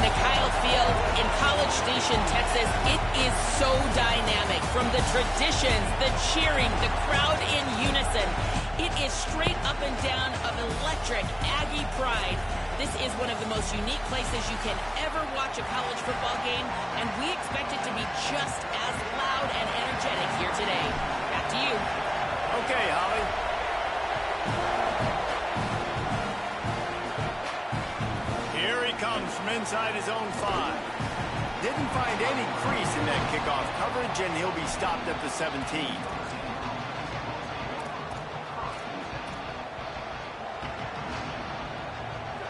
to Kyle Field in College Station, Texas. It is so dynamic. From the traditions, the cheering, the crowd in unison. It is straight up and down of electric Aggie pride. This is one of the most unique places you can ever watch a college football game, and we expect it to be just as loud and energetic here today. Back to you. Okay, Holly. Here he comes from inside his own 5. Didn't find any crease in that kickoff coverage, and he'll be stopped at the 17.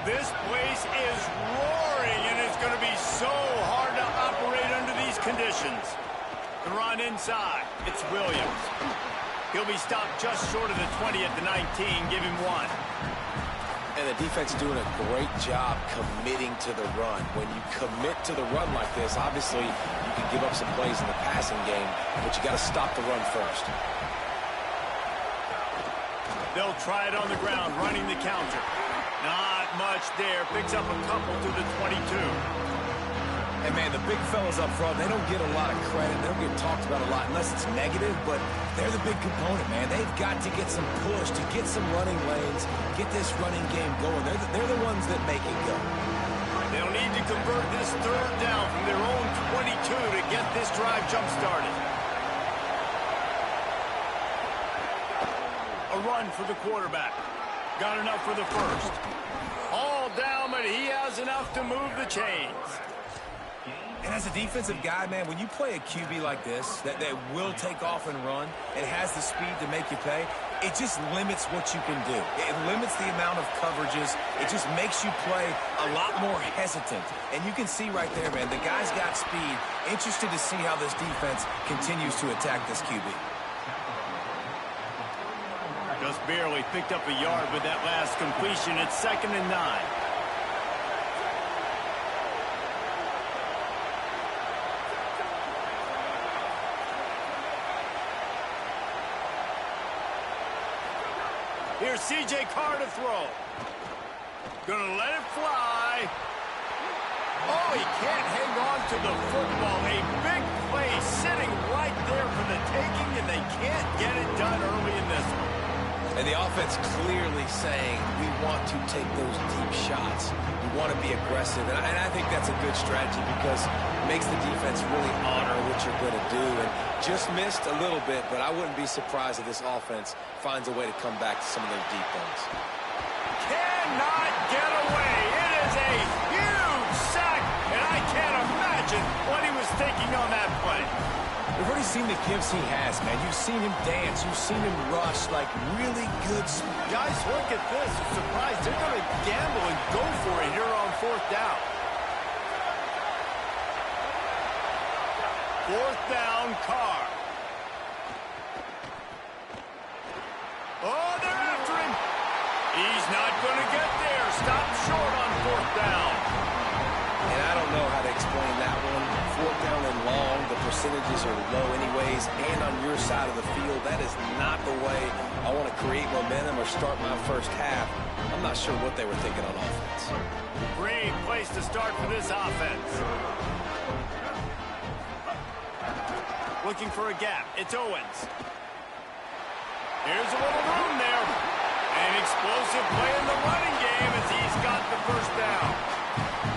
This place is roaring, and it's going to be so hard to operate under these conditions. The run inside. It's Williams. He'll be stopped just short of the 20 at the 19. Give him 1. And the defense doing a great job committing to the run. When you commit to the run like this, obviously you can give up some plays in the passing game, but you got to stop the run first. They'll try it on the ground, running the counter. Not much there. Picks up a couple to the 22. And, man, the big fellas up front, they don't get a lot of credit. They don't get talked about a lot unless it's negative, but they're the big component, man. They've got to get some push, to get some running lanes, get this running game going. They're the ones that make it go. They'll need to convert this 3rd down from their own 22 to get this drive jump-started. A run for the quarterback. Got enough for the 1st. All down, but he has enough to move the chains. And as a defensive guy, man, when you play a QB like this, that will take off and run, and has the speed to make you pay, it just limits what you can do. It limits the amount of coverages. It just makes you play a lot more hesitant. And you can see right there, man, the guy's got speed. Interested to see how this defense continues to attack this QB. Just barely picked up a yard with that last completion. It's 2nd and 9. Here's C.J. Carr to throw. Gonna let it fly. Oh, he can't hang on to the football. A big play sitting right there for the taking, and they can't get it done early in this one. And the offense clearly saying, we want to take those deep shots. We want to be aggressive. And I think that's a good strategy because it makes the defense really honor what you're going to do. And just missed a little bit, but I wouldn't be surprised if this offense finds a way to come back to some of those deep ones. Cannot get away. It is a huge sack, and I can't imagine what he was thinking on that play. We've already seen the gifts he has, man. You've seen him dance. You've seen him rush like really good. Guys, look at this. I'm surprised they're going to gamble and go for it here on 4th down. 4th down, Carr. Oh, they're after him. He's not going to get there. Stop short on 4th down. And I don't know how to explain that one. 4th down and long, the percentages are low anyways, and on your side of the field, that is not the way I want to create momentum or start my first half. I'm not sure what they were thinking on offense. Great place to start for this offense. Looking for a gap. It's Owens. Here's a little room there. An explosive play in the running game as he's got the 1st down.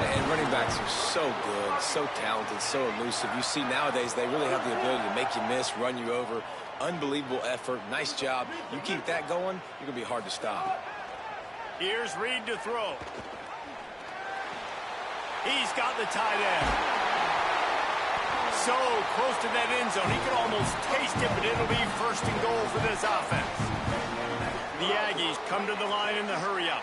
And running backs are so good, so talented, so elusive. You see nowadays they really have the ability to make you miss, run you over. Unbelievable effort. Nice job. You keep that going, you're going to be hard to stop. Here's Reed to throw. He's got the tight end. So close to that end zone. He could almost taste it, but it'll be 1st and goal for this offense. The Aggies come to the line in the hurry-up.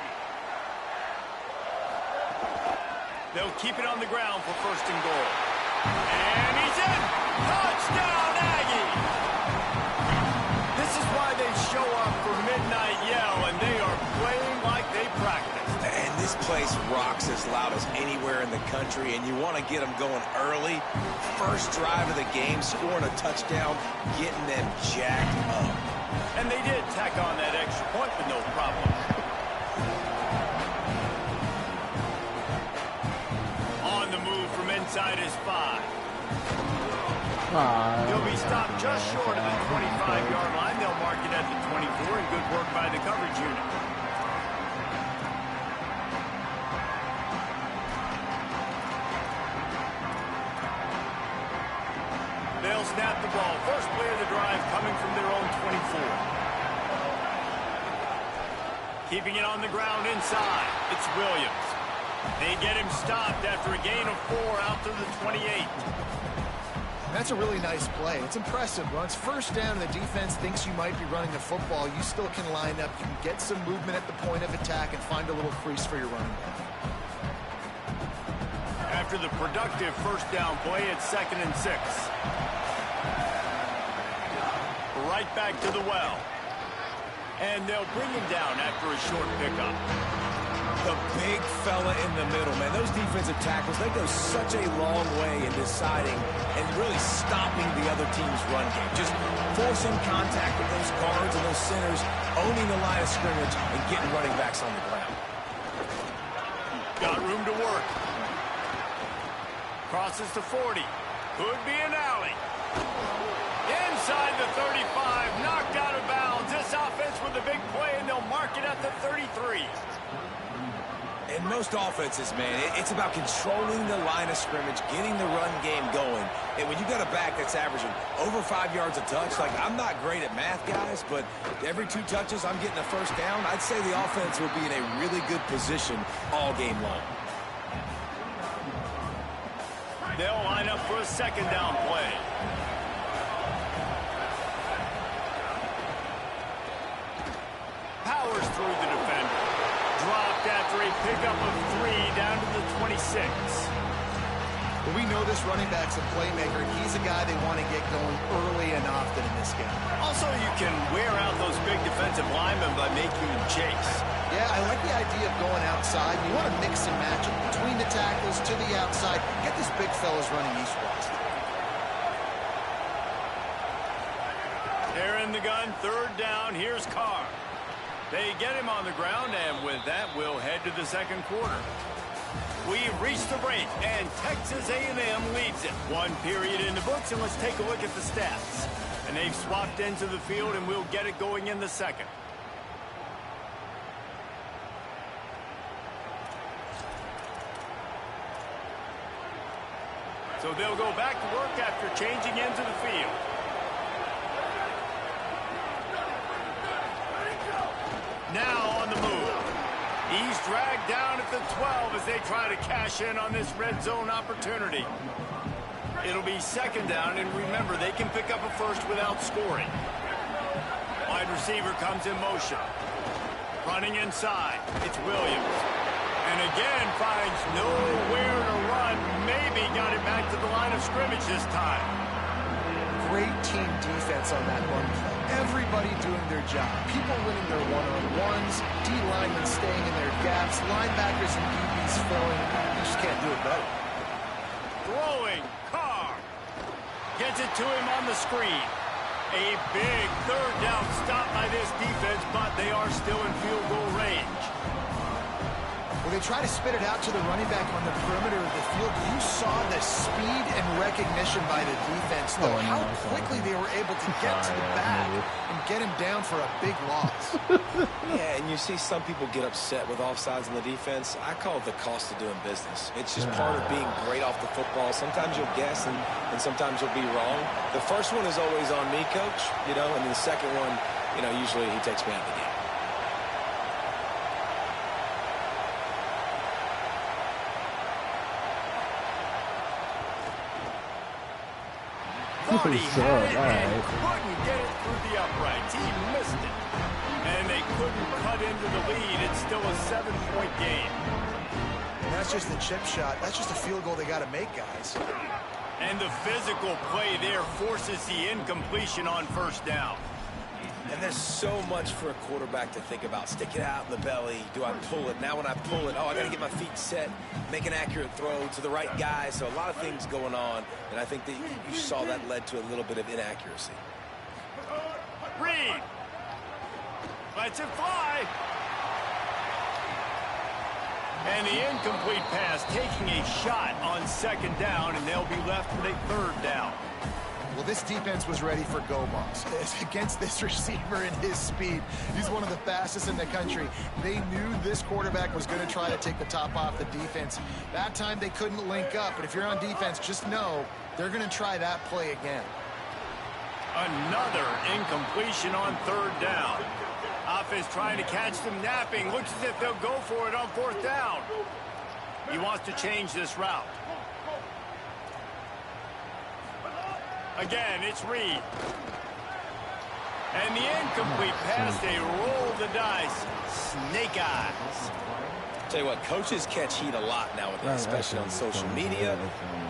They'll keep it on the ground for 1st and goal. And he's in! Touchdown, Aggie! This is why they show up for Midnight Yell, and they are playing like they practiced. And this place rocks as loud as anywhere in the country, and you want to get them going early. First drive of the game, scoring a touchdown, getting them jacked up. And they did tack on that extra point with no problem. On the inside his 5. He'll be stopped just short of the 25-yard line. They'll mark it at the 24, and good work by the coverage unit. They'll snap the ball. First play of the drive coming from their own 24. Keeping it on the ground inside. It's Williams. They get him stopped after a gain of 4 out to the 28. That's a really nice play. It's impressive. Once first down and the defense thinks you might be running the football, you still can line up. You can get some movement at the point of attack and find a little crease for your running back. After the productive first down play, it's 2nd and 6. Right back to the well. And they'll bring him down after a short pickup. The big fella in the middle, man. Those defensive tackles, they go such a long way in deciding and really stopping the other team's run game. Just forcing contact with those guards and those centers, owning the line of scrimmage, and getting running backs on the ground. Got room to work. Crosses to 40. Could be an alley. Inside the 35, knocked out of bounds. This offense with a big play, and they'll mark it at the 33. In most offenses, man, it's about controlling the line of scrimmage, getting the run game going. And when you got a back that's averaging over 5 yards a touch, like, I'm not great at math, guys, but every 2 touches, I'm getting a first down. I'd say the offense will be in a really good position all game long. They'll line up for a 2nd down play. Powers through the defender. Dropped after a pickup of 3 down to the 26. Well, we know this running back's a playmaker. He's a guy they want to get going early and often in this game. Also, you can wear out those big defensive linemen by making them chase. Yeah, I like the idea of going outside. You want to mix and match it between the tackles to the outside. Get these big fellas running east-west. They're in the gun, 3rd down. Here's Carr. They get him on the ground, and with that, we'll head to the 2nd quarter. We've reached the break, and Texas A&M leads it. 1 period in the books, and let's take a look at the stats. And they've swapped into the field, and we'll get it going in the 2nd. So they'll go back to work after changing into the field. Now on the move. He's dragged down at the 12 as they try to cash in on this red zone opportunity. It'll be 2nd down, and remember, they can pick up a first without scoring. Wide receiver comes in motion. Running inside. It's Williams. And again finds nowhere to run. Maybe got it back to the line of scrimmage this time. Great team defense on that run play. Everybody doing their job. People winning their one-on-ones, D-linemen staying in their gaps, linebackers and DBs filling. You just can't do it better. Throwing. Carr gets it to him on the screen. A big 3rd down stop by this defense, but they are still in field goal range. Well, they try to spit it out to the running back on the perimeter of the field. You saw the speed and recognition by the defense, though. How quickly they were able to get to the back and get him down for a big loss. Yeah, and you see some people get upset with offsides in the defense. I call it the cost of doing business. It's just part of being great off the football. Sometimes you'll guess, and sometimes you'll be wrong. The first one is always on me, Coach, and the second one, usually he takes me out of the game. Thought he had it and couldn't get it through the uprights. He missed it. And they couldn't cut into the lead. It's still a 7-point game. And that's just the chip shot. That's just a field goal they got to make, guys. And the physical play there forces the incompletion on 1st down. And there's so much for a quarterback to think about. Stick it out in the belly. Do I pull it? Now when I pull it, I got to get my feet set, make an accurate throw to the right guy. So a lot of things going on, and I think that you saw that led to a little bit of inaccuracy. Reed lets it fly. And the incomplete pass taking a shot on second down, and they'll be left with a third down. Well, this defense was ready for go bumps. Against this receiver and his speed, he's one of the fastest in the country. They knew this quarterback was going to try to take the top off the defense. That time they couldn't link up, but if you're on defense, just know they're going to try that play again. Another incompletion on third down. Offense trying to catch them napping. Looks as if they'll go for it on fourth down. He wants to change this route. Again, it's Reed. And the incomplete pass, they roll the dice. Snake eyes. Tell you what, coaches catch heat a lot now, especially on social media.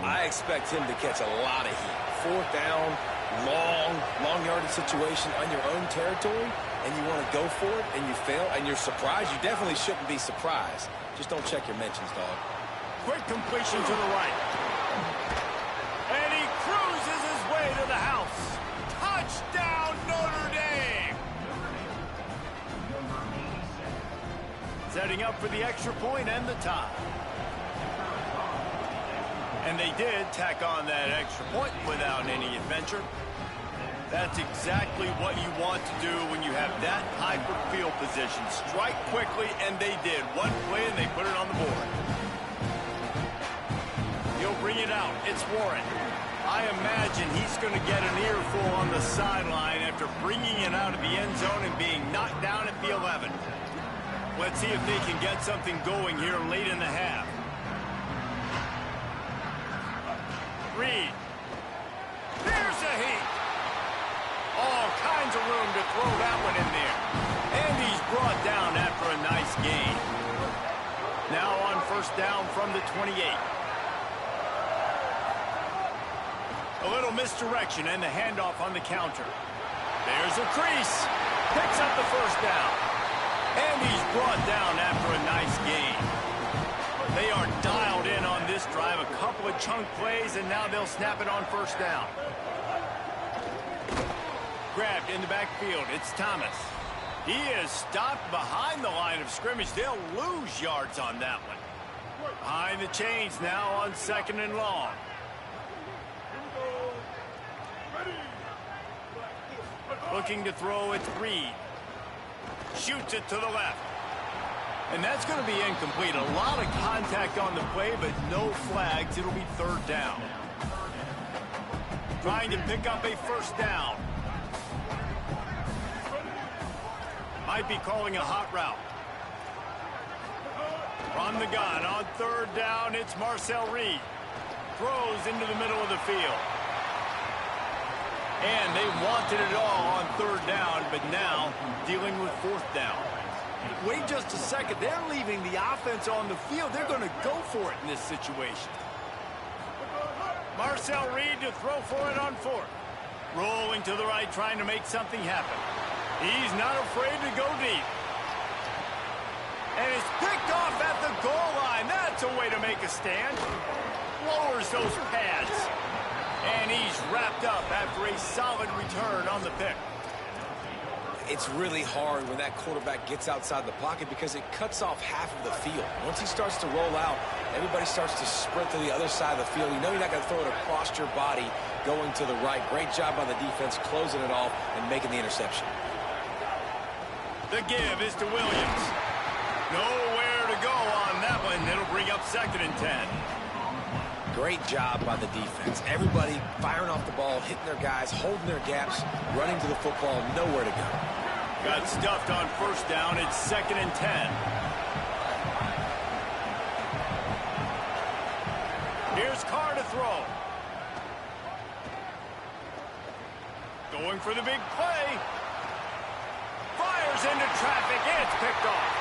I expect him to catch a lot of heat. Fourth down, long yardage situation on your own territory, and you want to go for it, and you fail, and you're surprised. You definitely shouldn't be surprised. Just don't check your mentions, dog. Quick completion to the right. And he cruises his way to the house. Touchdown, Notre Dame! Setting up for the extra point and the tie. And they did tack on that extra point without any adventure. That's exactly what you want to do when you have that type of field position. Strike quickly, and they did. One play, and they put it on the board. He'll bring it out. It's Warren. I imagine he's going to get an earful on the sideline after bringing it out of the end zone and being knocked down at the 11. Let's see if they can get something going here late in the half. Reed. There's a heat. All kinds of room to throw that one in there. And he's brought down after a nice gain. Now on first down from the 28. A little misdirection and the handoff on the counter. There's a crease. Picks up the first down. And he's brought down after a nice gain. They are dialed in on this drive. A couple of chunk plays, and now they'll snap it on first down. Grabbed in the backfield. It's Thomas. He is stopped behind the line of scrimmage. They'll lose yards on that one. Behind the chains now on second and long. Looking to throw, it's Reed. Shoots it to the left. And that's going to be incomplete. A lot of contact on the play, but no flags. It'll be third down. Trying to pick up a first down. Might be calling a hot route. From the gun on third down, it's Marcel Reed. Throws into the middle of the field. And they wanted it all on third down, but now dealing with fourth down. Wait just a second. They're leaving the offense on the field. They're going to go for it in this situation. Marcel Reed to throw for it on fourth. Rolling to the right, trying to make something happen. He's not afraid to go deep. And it's picked off at the goal line. That's a way to make a stand. Lowers those pads. And he's wrapped up after a solid return on the pick. It's really hard when that quarterback gets outside the pocket because it cuts off half of the field. Once he starts to roll out, everybody starts to sprint to the other side of the field. You know you're not going to throw it across your body going to the right. Great job by the defense closing it off and making the interception. The give is to Williams. Nowhere to go on that one. It'll bring up second and 10. Great job by the defense. Everybody firing off the ball, hitting their guys, holding their gaps, running to the football, nowhere to go. Got stuffed on first down. It's second and 10. Here's Carr to throw. Going for the big play. Fires into traffic. It's picked off.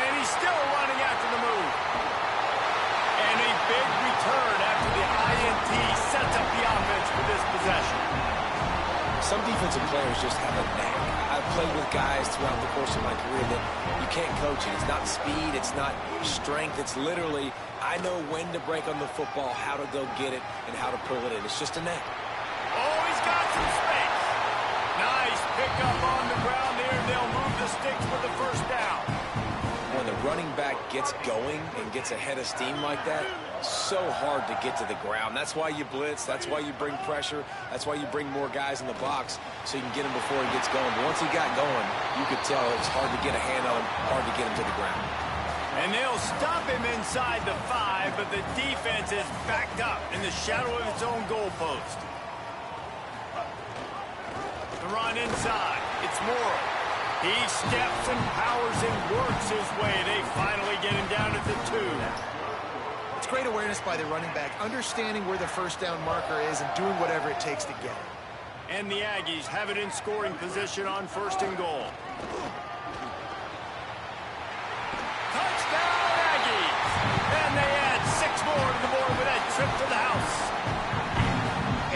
And he's still running after the move. And a big return after the INT sets up the offense for this possession. Some defensive players just have a knack. I've played with guys throughout the course of my career that you can't coach it. It's not speed, it's not strength. It's literally, I know when to break on the football, how to go get it, and how to pull it in. It's just a knack. Oh, he's got some space. Nice pickup on the ground there. They'll move the sticks for the first down. When the running back gets going and gets ahead of steam like that, so hard to get to the ground. That's why you blitz. That's why you bring pressure. That's why you bring more guys in the box so you can get him before he gets going. But once he got going, you could tell it's hard to get a hand on him, hard to get him to the ground. And they'll stop him inside the 5, but the defense is backed up in the shadow of its own goalpost. The run inside. It's Morrow. He steps and powers and works his way. They finally get him down at the 2. It's great awareness by the running back, understanding where the first down marker is and doing whatever it takes to get it. And the Aggies have it in scoring position on 1st and goal. Touchdown, Aggies! And they add 6 more to the board with that trip to the house.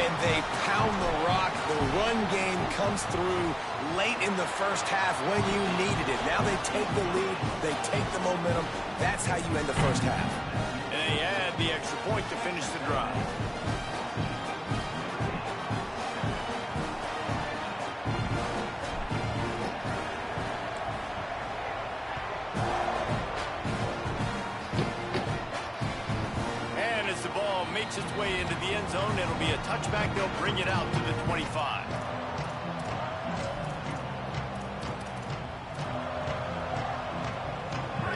And they pound the rock. The run game comes through late in the first half when you needed it. Now they take the lead. They take the momentum. That's how you end the first half. And they add the extra point to finish the drive. Makes its way into the end zone. It'll be a touchback. They'll bring it out to the 25.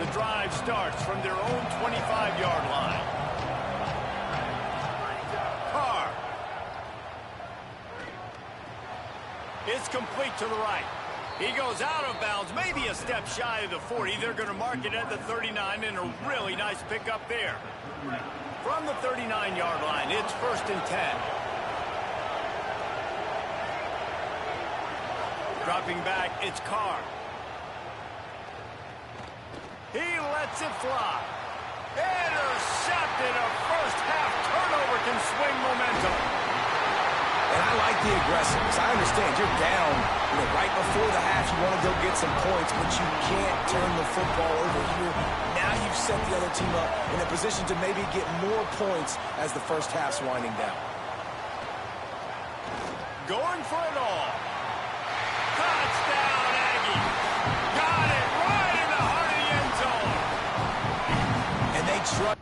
The drive starts from their own 25-yard line. Carr. It's complete to the right. He goes out of bounds, maybe a step shy of the 40. They're going to mark it at the 39, and a really nice pickup there. From the 39-yard line, it's 1st and 10. Dropping back, it's Carr. He lets it fly. Intercepted. A first-half turnover can swing momentum. And I like the aggressiveness. I understand you're down, right before the half. You want to go get some points, but you can't turn the football over here. Now you've set the other team up in a position to maybe get more points as the first half's winding down. Going for it all. Touchdown, Aggie. Got it right in the heart of the end zone. And they try.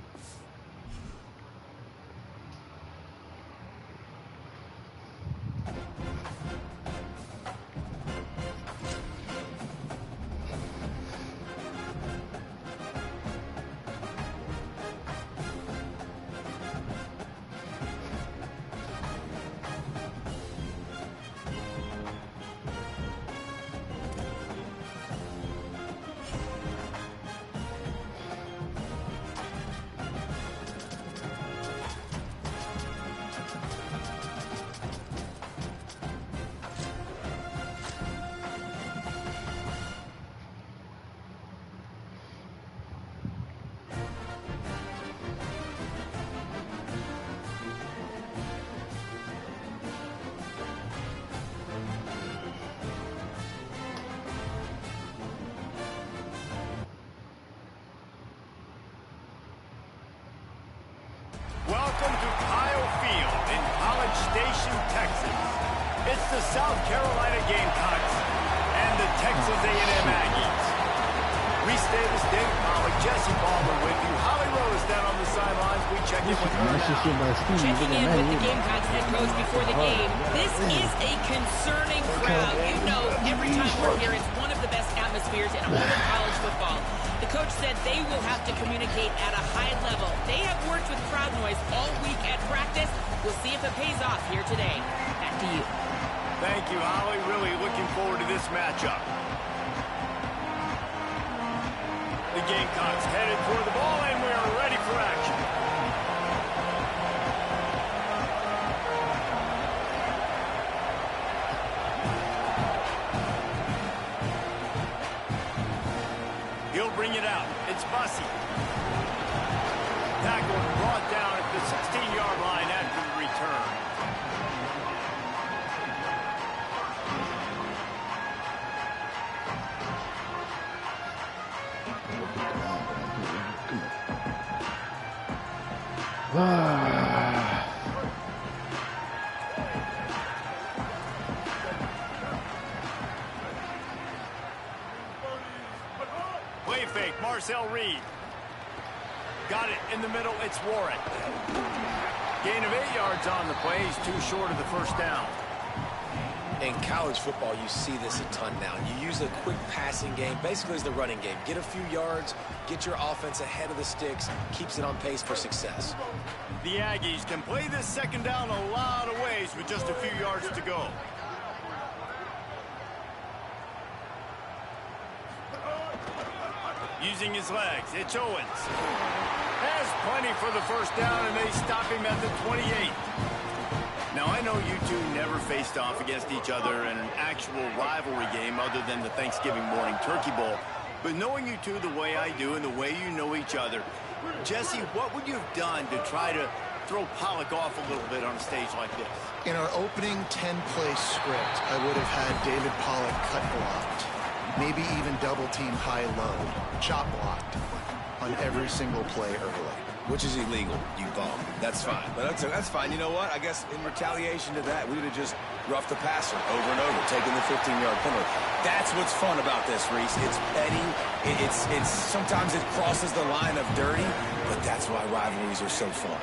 Welcome to Kyle Field in College Station, Texas. It's the South Carolina Gamecocks and the Texas A&M Aggies. Reese Davis, David Pollack, Jesse Palmer with you. Holly Rose down on the sidelines. We check in with her now. Checking in with the Gamecocks head coach before the game. This is a concerning crowd. You know, every time we're here, it's one of the best atmospheres in all of college football. The coach said they will have to communicate at a high level. They have worked with crowd noise all week at practice. We'll see if it pays off here today. Back to you. Thank you, Holly. Really looking forward to this matchup. The Gamecocks headed toward the ball, and we are ready for action. He'll bring it out. It's Bussey. Tackle brought down at the 16-yard line after the return. Play fake, Marcel Reed. got it in the middle. It's Warren. Gain of 8 yards on the play. He's too short of the first down. In college football, you see this a ton now. You use a quick passing game, basically as the running game. Get a few yards, get your offense ahead of the sticks, keeps it on pace for success. The Aggies can play this second down a lot of ways with just a few yards to go. Using his legs, it's Owens. Has plenty for the first down, and they stop him at the 28. Now, I know you two never faced off against each other in an actual rivalry game other than the Thanksgiving morning Turkey Bowl. But knowing you two the way I do and the way you know each other, Jesse, what would you have done to try to throw Pollock off a little bit on a stage like this? In our opening 10-play script, I would have had David Pollock cut blocked, maybe even double-team high-low, chop blocked on every single play early. Which is illegal, you bum. That's fine. But that's fine. You know what? I guess in retaliation to that, we would have just roughed the passer over and over, taking the 15-yard penalty. That's what's fun about this, Reese. It's petty. It's sometimes it crosses the line of dirty, but that's why rivalries are so fun.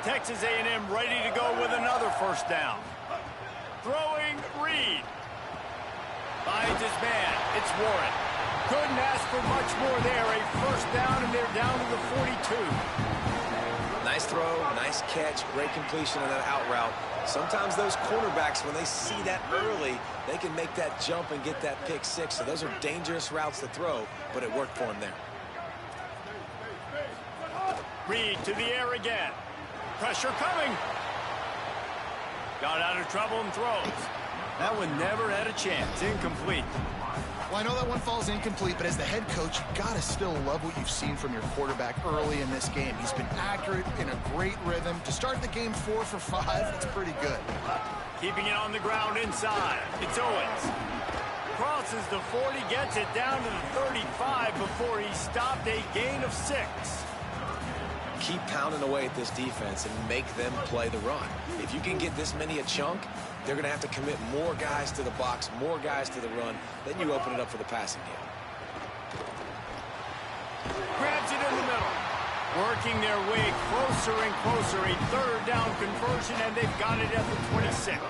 Texas A&M ready to go with another first down. Throwing Reed. Finds his man. It's Warren. Couldn't ask for much more there. A first down, and they're down to the 42. Nice throw, nice catch, great completion on that out route. Sometimes those quarterbacks, when they see that early, they can make that jump and get that pick six. So those are dangerous routes to throw, but it worked for him there. Reed to the air again. Pressure coming. Got out of trouble and throws. That one never had a chance. Incomplete. Well, I know that one falls incomplete, but as the head coach, you got to still love what you've seen from your quarterback early in this game. He's been accurate, in a great rhythm. To start the game 4 for 5, that's pretty good. Keeping it on the ground inside. It's Owens. Crosses the 40, gets it down to the 35 before he stopped. A gain of 6. Keep pounding away at this defense and make them play the run. If you can get this many a chunk, they're going to have to commit more guys to the box, more guys to the run. Then you open it up for the passing game. Grabs it in the middle. Working their way closer and closer. A third down conversion, and they've got it at the 26.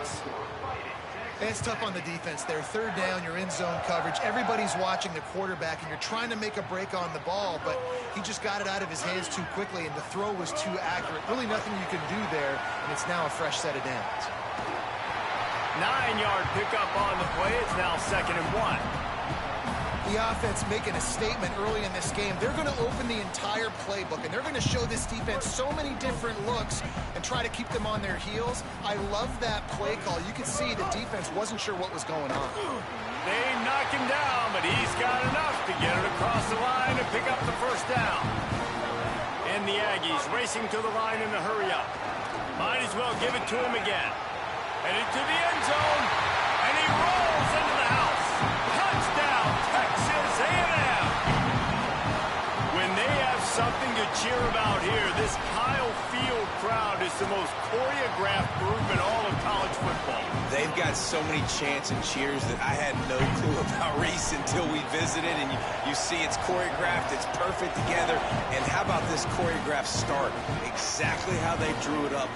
It's tough on the defense there. Third down, you're in zone coverage. Everybody's watching the quarterback, and you're trying to make a break on the ball, but he just got it out of his hands too quickly, and the throw was too accurate. Really nothing you can do there, and it's now a fresh set of downs. 9-yard pickup on the play. It's now 2nd and 1. The offense making a statement early in this game. They're going to open the entire playbook, and they're going to show this defense so many different looks and try to keep them on their heels. I love that play call. You could see the defense wasn't sure what was going on. They knock him down, but he's got enough to get it across the line and pick up the first down. And the Aggies racing to the line in the hurry up. Might as well give it to him again. Headed to the end zone, and he rolls into the house. Touchdown, Texas A&M. When they have something to cheer about here, this Kyle Field crowd is the most choreographed group in all of college football. They've got so many chants and cheers that I had no clue about, Reese, until we visited. And you see it's choreographed, it's perfect together. And how about this choreographed start? Exactly how they drew it up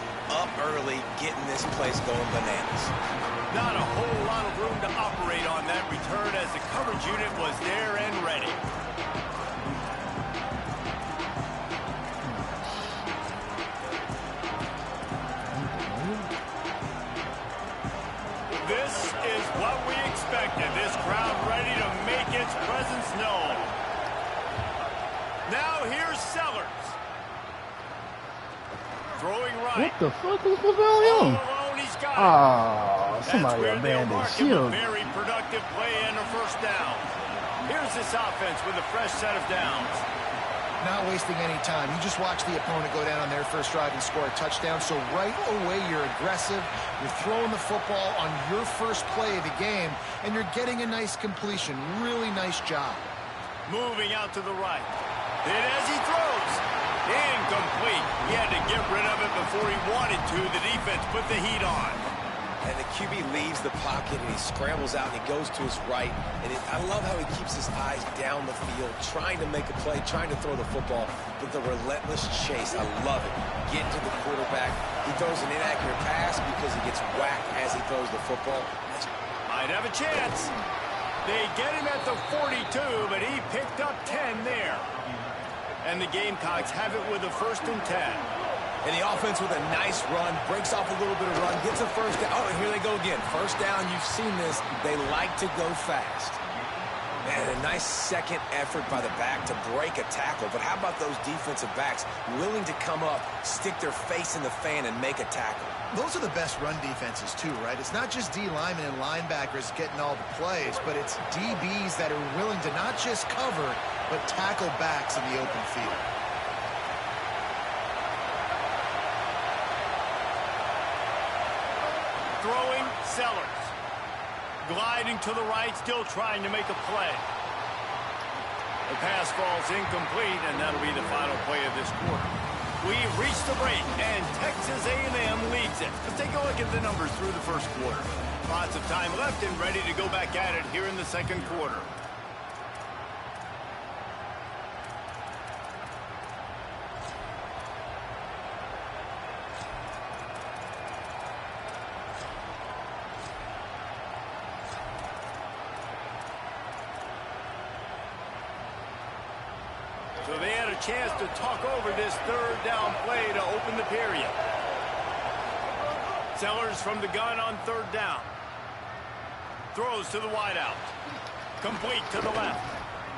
early, getting this place going bananas. Not a whole lot of room to operate on that return as the coverage unit was there and ready. This is what we expected. This crowd ready to make its presence known. Now here's Sellers. Throwing right. What the fuck was going on? Ah, somebody abandoned his shield. Very productive play and a first down. Here's this offense with a fresh set of downs. Not wasting any time. You just watch the opponent go down on their first drive and score a touchdown. So right away, you're aggressive. You're throwing the football on your first play of the game, and you're getting a nice completion. Really nice job. Moving out to the right. And as he throws, incomplete. He had to get rid of it before he wanted to. The defense put the heat on. And the QB leaves the pocket, and he scrambles out, and he goes to his right. And I love how he keeps his eyes down the field, trying to make a play, trying to throw the football, but the relentless chase, I love it. Getting to the quarterback. He throws an inaccurate pass because he gets whacked as he throws the football. Might have a chance. They get him at the 42, but he picked up 10 there. And the Gamecocks have it with a 1st and 10. And the offense with a nice run, breaks off a little bit of run, gets a first down. Oh, and here they go again. First down, you've seen this. They like to go fast. And a nice second effort by the back to break a tackle. But how about those defensive backs willing to come up, stick their face in the fan, and make a tackle? Those are the best run defenses, too, right? It's not just D linemen and linebackers getting all the plays, but it's DBs that are willing to not just cover, but tackle backs in the open field. Throwing, Sellers. Gliding to the right, still trying to make a play. The pass falls incomplete, and that'll be the final play of this quarter. We've reached the break, and Texas A&M leads it. Let's take a look at the numbers through the first quarter. Lots of time left and ready to go back at it here in the second quarter. So they had a chance to talk over this 3rd down play to open the period. Sellers from the gun on 3rd down. Throws to the wideout. Complete to the left.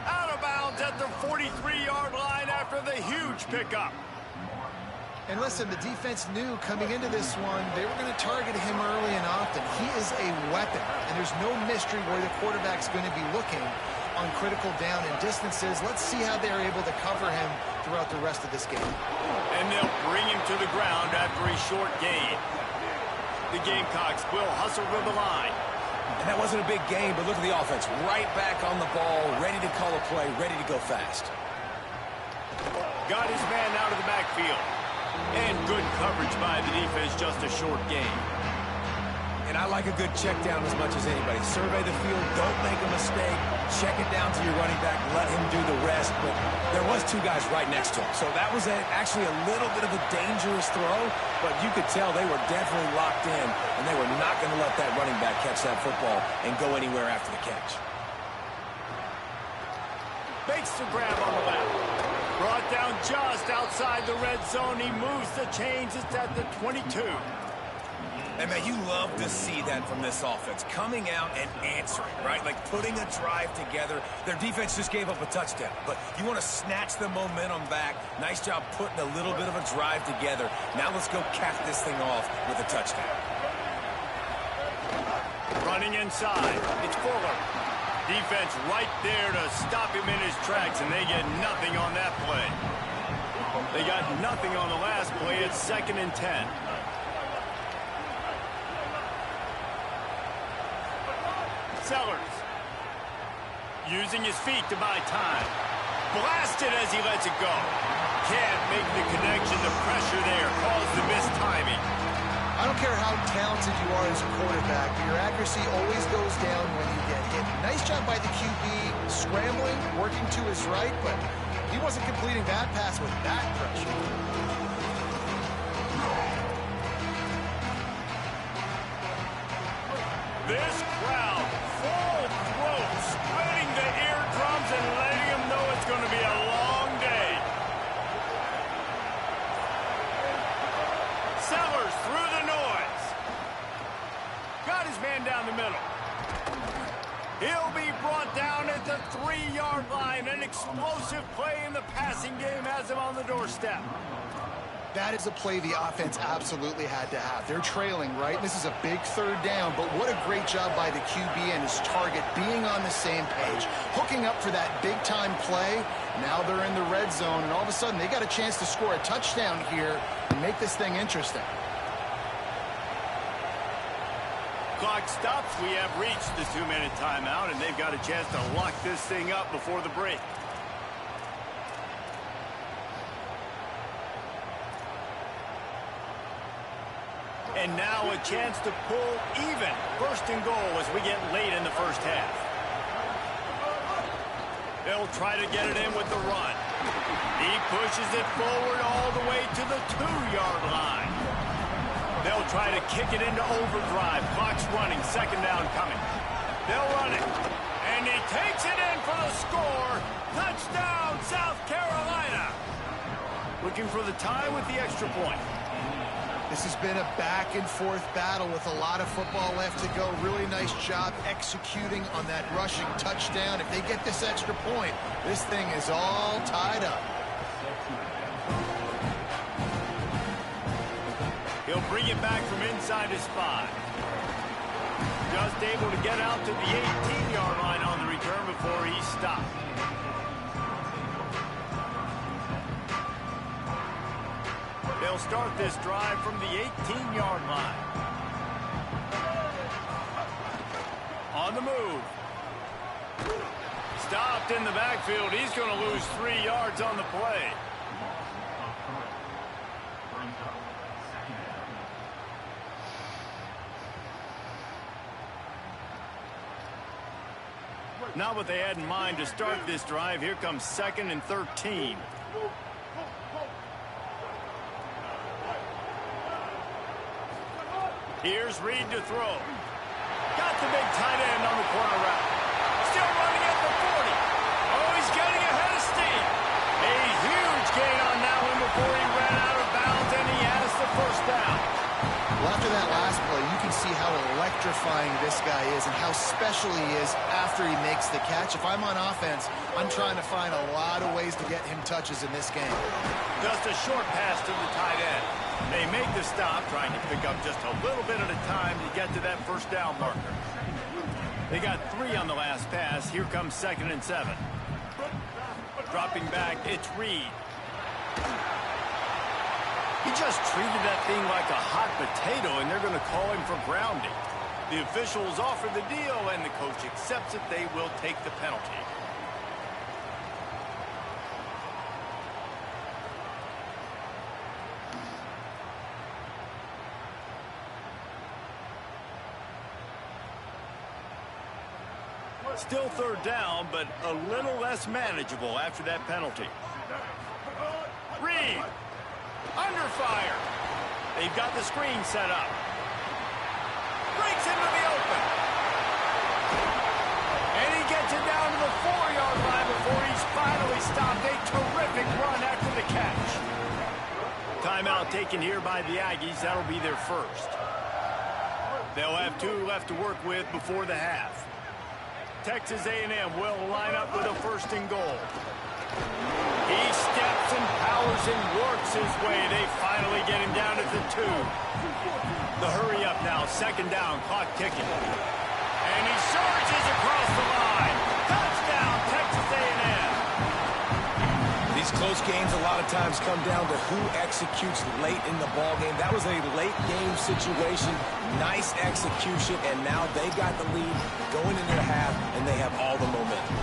Out of bounds at the 43-yard line after the huge pickup. And listen, the defense knew coming into this one, they were going to target him early and often. He is a weapon, and there's no mystery where the quarterback's going to be looking on critical down and distances. Let's see how they're able to cover him throughout the rest of this game. And they'll bring him to the ground after a short gain. The Gamecocks will hustle to the line. And that wasn't a big game, but look at the offense. Right back on the ball, ready to call a play, ready to go fast. Got his man out of the backfield. And good coverage by the defense, just a short gain. And I like a good check down as much as anybody. Survey the field, don't make a mistake. Check it down to your running back, let him do the rest. But there was 2 guys right next to him. So that was actually a little bit of a dangerous throw, but you could tell they were definitely locked in, and they were not going to let that running back catch that football and go anywhere after the catch. Makes the grab on the left. Brought down just outside the red zone. He moves the chains. It's at the 22. And, man, you love to see that from this offense. Coming out and answering, right? Like putting a drive together. Their defense just gave up a touchdown. But you want to snatch the momentum back. Nice job putting a little bit of a drive together. Now let's go cap this thing off with a touchdown. Running inside. It's Fuller. Defense right there to stop him in his tracks, and they get nothing on that play. They got nothing on the last play. It's 2nd and 10. Sellers using his feet to buy time. Blasted as he lets it go. Can't make the connection. The pressure there caused the missed timing. I don't care how talented you are as a quarterback, but your accuracy always goes down when you get hit. Nice job by the QB, scrambling, working to his right, but he wasn't completing that pass with that pressure. This crowd, full throat, splitting the eardrums and letting them know it's going to be a long day. Sellers through the noise. Got his man down the middle. He'll be brought down at the 3-yard line. An explosive play in the passing game has him on the doorstep. That is a play the offense absolutely had to have. They're trailing, right? This is a big 3rd down, but what a great job by the QB and his target being on the same page, hooking up for that big-time play. Now they're in the red zone, and all of a sudden they got a chance to score a touchdown here and make this thing interesting. Clock stops. We have reached the 2-minute timeout, and they've got a chance to lock this thing up before the break. And now a chance to pull even. First and goal as we get late in the first half. They'll try to get it in with the run. He pushes it forward all the way to the 2-yard line. They'll try to kick it into overdrive. Clock's running. Second down coming. They'll run it. And he takes it in for the score. Touchdown, South Carolina. Looking for the tie with the extra point. This has been a back-and-forth battle with a lot of football left to go. Really nice job executing on that rushing touchdown. If they get this extra point, this thing is all tied up. He'll bring it back from inside his 5. Just able to get out to the 18-yard line on the return before he stopped. They'll start this drive from the 18-yard line. On the move. Stopped in the backfield. He's going to lose 3 yards on the play. Not what they had in mind to start this drive. Here comes 2nd and 13. Here's Reed to throw. Got the big tight end on the corner route. Still running at the 40. Oh, he's getting ahead of steam. A huge gain on that one before he ran out of bounds, and he has the first down. Well, after that last play, you can see how electrifying this guy is and how special he is after he makes the catch. If I'm on offense, I'm trying to find a lot of ways to get him touches in this game. Just a short pass to the tight end. They make the stop, trying to pick up just a little bit at a time to get to that first down marker. They got 3 on the last pass. Here comes 2nd and 7. Dropping back, it's Reed. He just treated that thing like a hot potato, and they're going to call him for grounding. The officials offer the deal, and the coach accepts it. They will take the penalty. Still 3rd down, but a little less manageable after that penalty. Reed, under fire. They've got the screen set up. Breaks into the open. And he gets it down to the 4-yard line before he's finally stopped. A terrific run after the catch. Timeout taken here by the Aggies. That'll be their first. They'll have 2 left to work with before the half. Texas A&M will line up with a 1st and goal. He steps and powers and works his way. They finally get him down at the 2. The hurry up now, 2nd down, clock ticking. And he surges across the line. Touchdown, Texas A&M. These close games a lot of times come down to who executes late in the ball game. That was a late game situation. Nice execution, and now they got the lead going into the half, and they have all the momentum.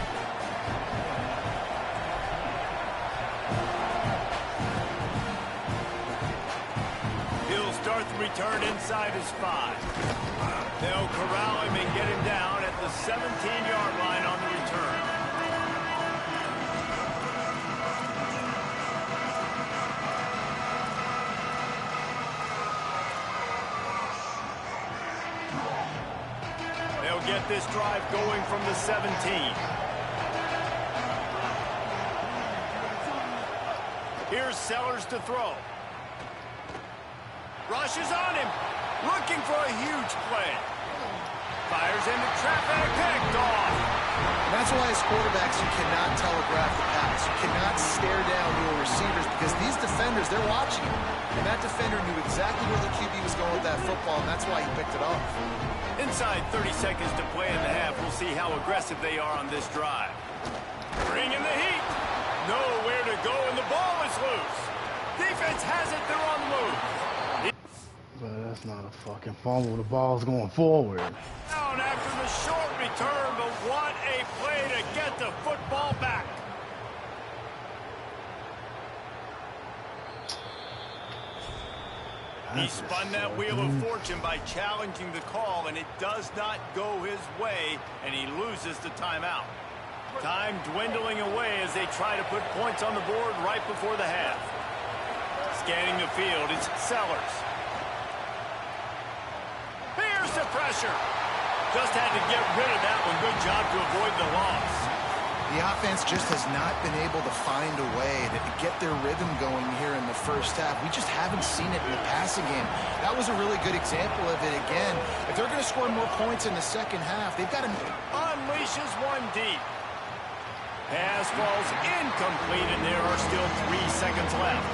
He'll start the return inside his 5. They'll corral him and get him down at the 17-yard line on the return. Get this drive going from the 17. Here's Sellers to throw. Rushes on him, looking for a huge play. Fires into traffic, picked off. And that's why as quarterbacks you cannot telegraph the pass. You cannot stare down your receivers because these defenders, they're watching him. And that defender knew exactly where the QB was going with that football, and that's why he picked it off. Inside 30 seconds to play in the half. We'll see how aggressive they are on this drive. Bringing the heat. Nowhere to go, and the ball is loose. Defense has it. They're on the move. But that's not a fucking fumble. The ball's going forward. Down after the short return, but what a play to get the football back. He spun that wheel of fortune by challenging the call, and it does not go his way, and he loses the timeout. Time dwindling away as they try to put points on the board right before the half. Scanning the field, it's Sellers. Here's the pressure. Just had to get rid of that one. Good job to avoid the loss. The offense just has not been able to find a way to get their rhythm going here in the first half. We just haven't seen it in the passing game. That was a really good example of it again. If they're going to score more points in the second half, they've got to... Unleashes one deep. Pass falls incomplete, and there are still 3 seconds left.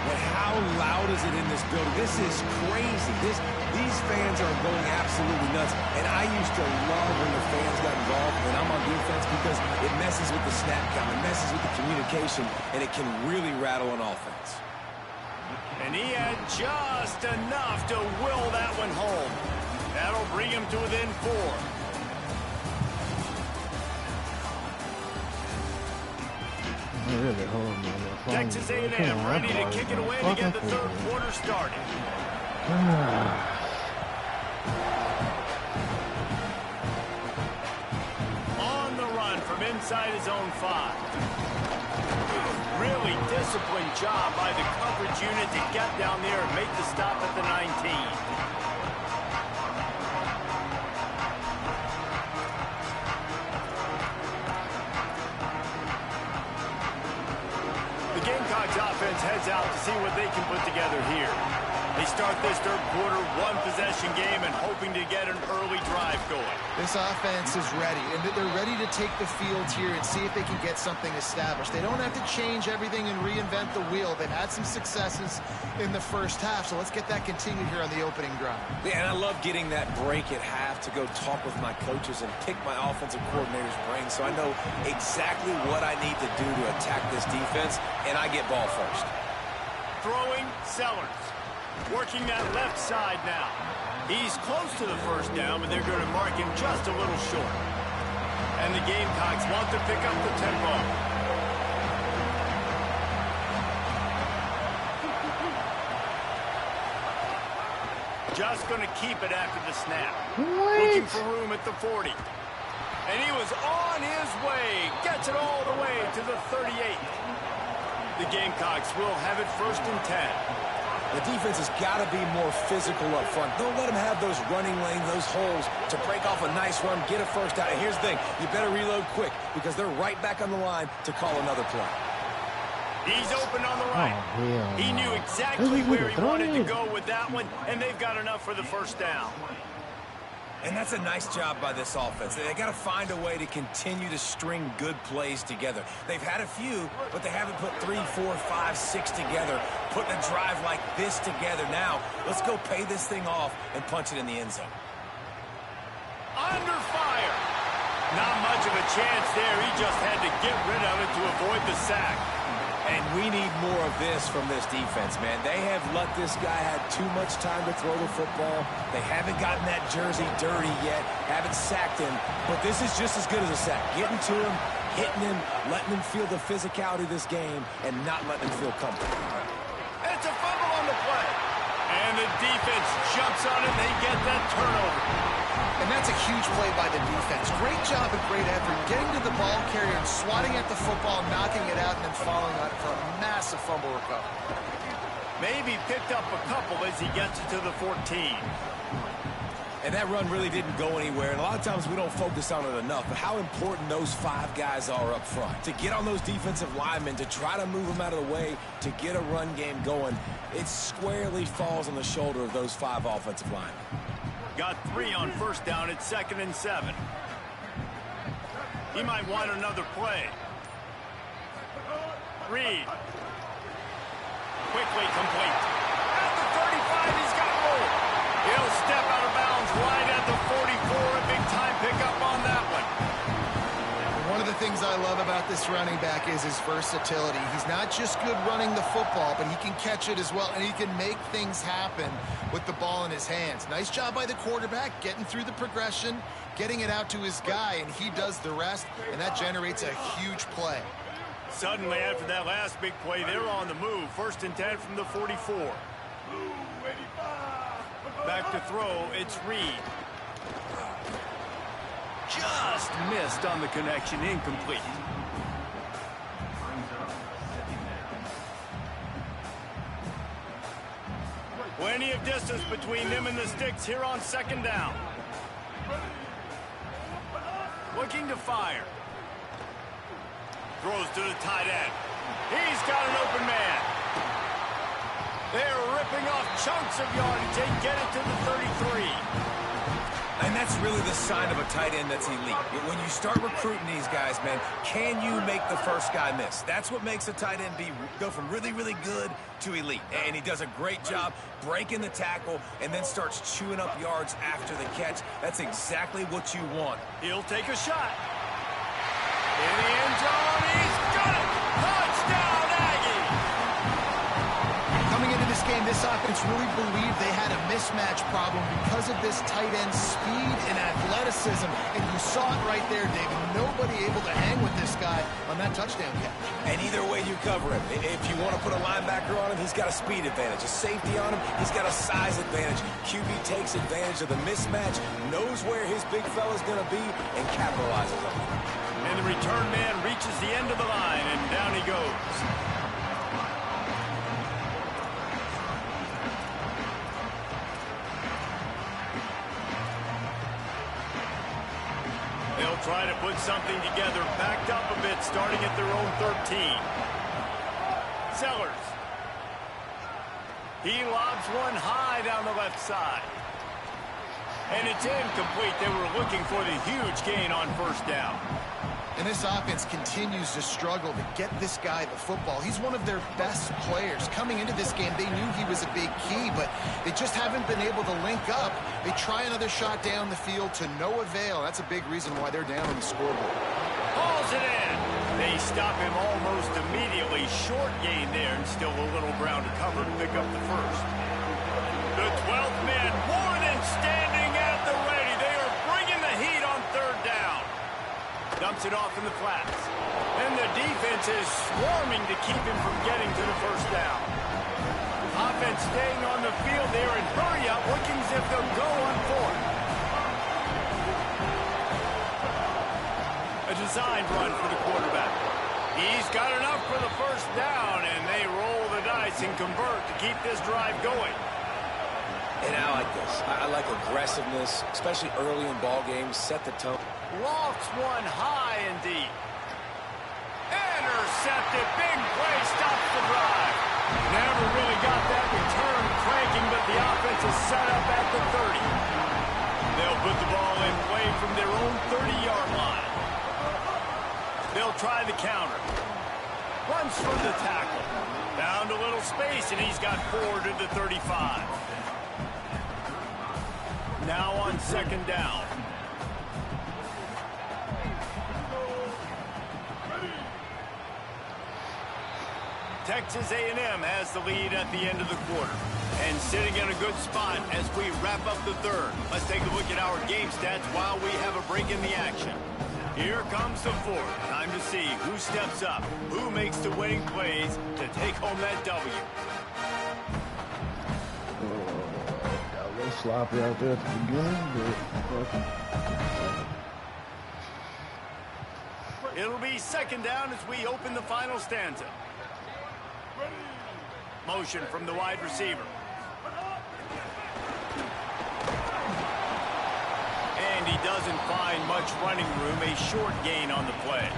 But how loud is it in this building? This is crazy. These fans are going absolutely nuts. And I used to love when the fans got involved when I'm on defense because it messes with the snap count, it messes with the communication, and it can really rattle an offense. And he had just enough to will that one home. That'll bring him to within 4. Texas A&M ready to kick it away to get the third quarter started. On the run from inside his own 5. Really disciplined job by the coverage unit to get down there and make the stop at the 19. Gamecocks offense heads out to see what they can put together here. They start this third quarter one-possession game and hoping to get an early drive going. This offense is ready, and they're ready to take the field here and see if they can get something established. They don't have to change everything and reinvent the wheel. They've had some successes in the first half, so let's get that continued here on the opening drive. Yeah, and I love getting that break at half to go talk with my coaches and pick my offensive coordinator's brain so I know exactly what I need to do to attack this defense, and I get ball first. Throwing Sellers. Working that left side now. He's close to the first down, but they're going to mark him just a little short. And the Gamecocks want to pick up the tempo. Just going to keep it after the snap. Looking for room at the 40. And he was on his way. Gets it all the way to the 38. The Gamecocks will have it 1st and 10. The defense has got to be more physical up front. Don't let them have those running lanes, those holes to break off a nice run, get a first down. And here's the thing, you better reload quick because they're right back on the line to call another play. He's open on the right. He knew exactly where he wanted to go with that one, and they've got enough for the first down. And that's a nice job by this offense. They got to find a way to continue to string good plays together. They've had a few, but they haven't put 3, 4, 5, 6 together, putting a drive like this together. Now, let's go pay this thing off and punch it in the end zone. Under fire. Not much of a chance there. He just had to get rid of it to avoid the sack. And we need more of this from this defense, man. They have let this guy have too much time to throw the football. They haven't gotten that jersey dirty yet, haven't sacked him. But this is just as good as a sack. Getting to him, hitting him, letting him feel the physicality of this game, and not letting him feel comfortable. It's a fumble on the play. And the defense jumps on it. They get that turnover. And that's a huge play by the defense. Great job and great effort getting to the ball carrier and swatting at the football, knocking it out, and then falling on it for a massive fumble recovery. Maybe picked up a couple as he gets it to the 14. And that run really didn't go anywhere. And a lot of times we don't focus on it enough. But how important those 5 guys are up front. To get on those defensive linemen, to try to move them out of the way, to get a run game going, it squarely falls on the shoulder of those 5 offensive linemen. Got 3 on first down at 2nd and 7. He might want another play. Reed. Quickly complete. At the 35, he's got room. He'll step out of bounds right at the 44. A big-time pickup on that one. One of the things I love about this running back is his versatility. He's not just good running the football, but he can catch it as well, and he can make things happen with the ball in his hands. Nice job by the quarterback, getting through the progression, getting it out to his guy, and he does the rest, and that generates a huge play. Suddenly, after that last big play, they're on the move. 1st and 10 from the 44. Back to throw, it's Reed. Just missed on the connection, incomplete. Plenty of distance between them and the sticks here on second down. Looking to fire. Throws to the tight end. He's got an open man. They're ripping off chunks of yardage. They get it to the 33. And that's really the sign of a tight end that's elite. When you start recruiting these guys, man, can you make the first guy miss? That's what makes a tight end go from really, really good to elite. And he does a great job breaking the tackle and then starts chewing up yards after the catch. That's exactly what you want. He'll take a shot. In the end zone, he's got it! Touchdown, Aggie! Coming into this game, this offense really believed they had a mismatch problem because of this tight end speed and athleticism. And you saw it right there, David. Nobody able to hang with this guy on that touchdown catch. And either way you cover him, if you want to put a linebacker on him, he's got a speed advantage. A safety on him, he's got a size advantage. QB takes advantage of the mismatch, knows where his big fella's going to be, and capitalizes on it. And the return man reaches the end of the line, and down he goes. They'll try to put something together, backed up a bit, starting at their own 13. Sellers. He lobs one high down the left side. And it's incomplete. They were looking for the huge gain on first down. And this offense continues to struggle to get this guy the football. He's one of their best players. Coming into this game, they knew he was a big key, but they just haven't been able to link up. They try another shot down the field to no avail. That's a big reason why they're down on the scoreboard. Hauls it in. They stop him almost immediately. Short gain there, and still a little ground to cover to pick up the first. The 12th man, more than standing at the ready. They are bringing the heat on third down. Dumps it off in the flats. And the defense is swarming to keep him from getting to the first down. Offense staying on the field there in hurry up, looking as if they'll go on fourth. A designed run for the quarterback. He's got enough for the first down, and they roll the dice and convert to keep this drive going. And I like this. I like aggressiveness, especially early in ball games. Set the tone. Lofts one high and deep. Intercepted. Big play. Stops the drive. Never really got that return cranking, but the offense is set up at the 30. They'll put the ball in play from their own 30-yard line. They'll try the counter. Runs for the tackle. Found a little space, and he's got 4 to the 35. Now on second down. Texas A&M has the lead at the end of the quarter. And sitting in a good spot as we wrap up the third. Let's take a look at our game stats while we have a break in the action. Here comes the fourth. Time to see who steps up, who makes the winning plays to take home that W. Got a little sloppy out there at the beginning, but It'll be second down as we open the final stanza. Motion from the wide receiver. And he doesn't find much running room, a short gain on the play.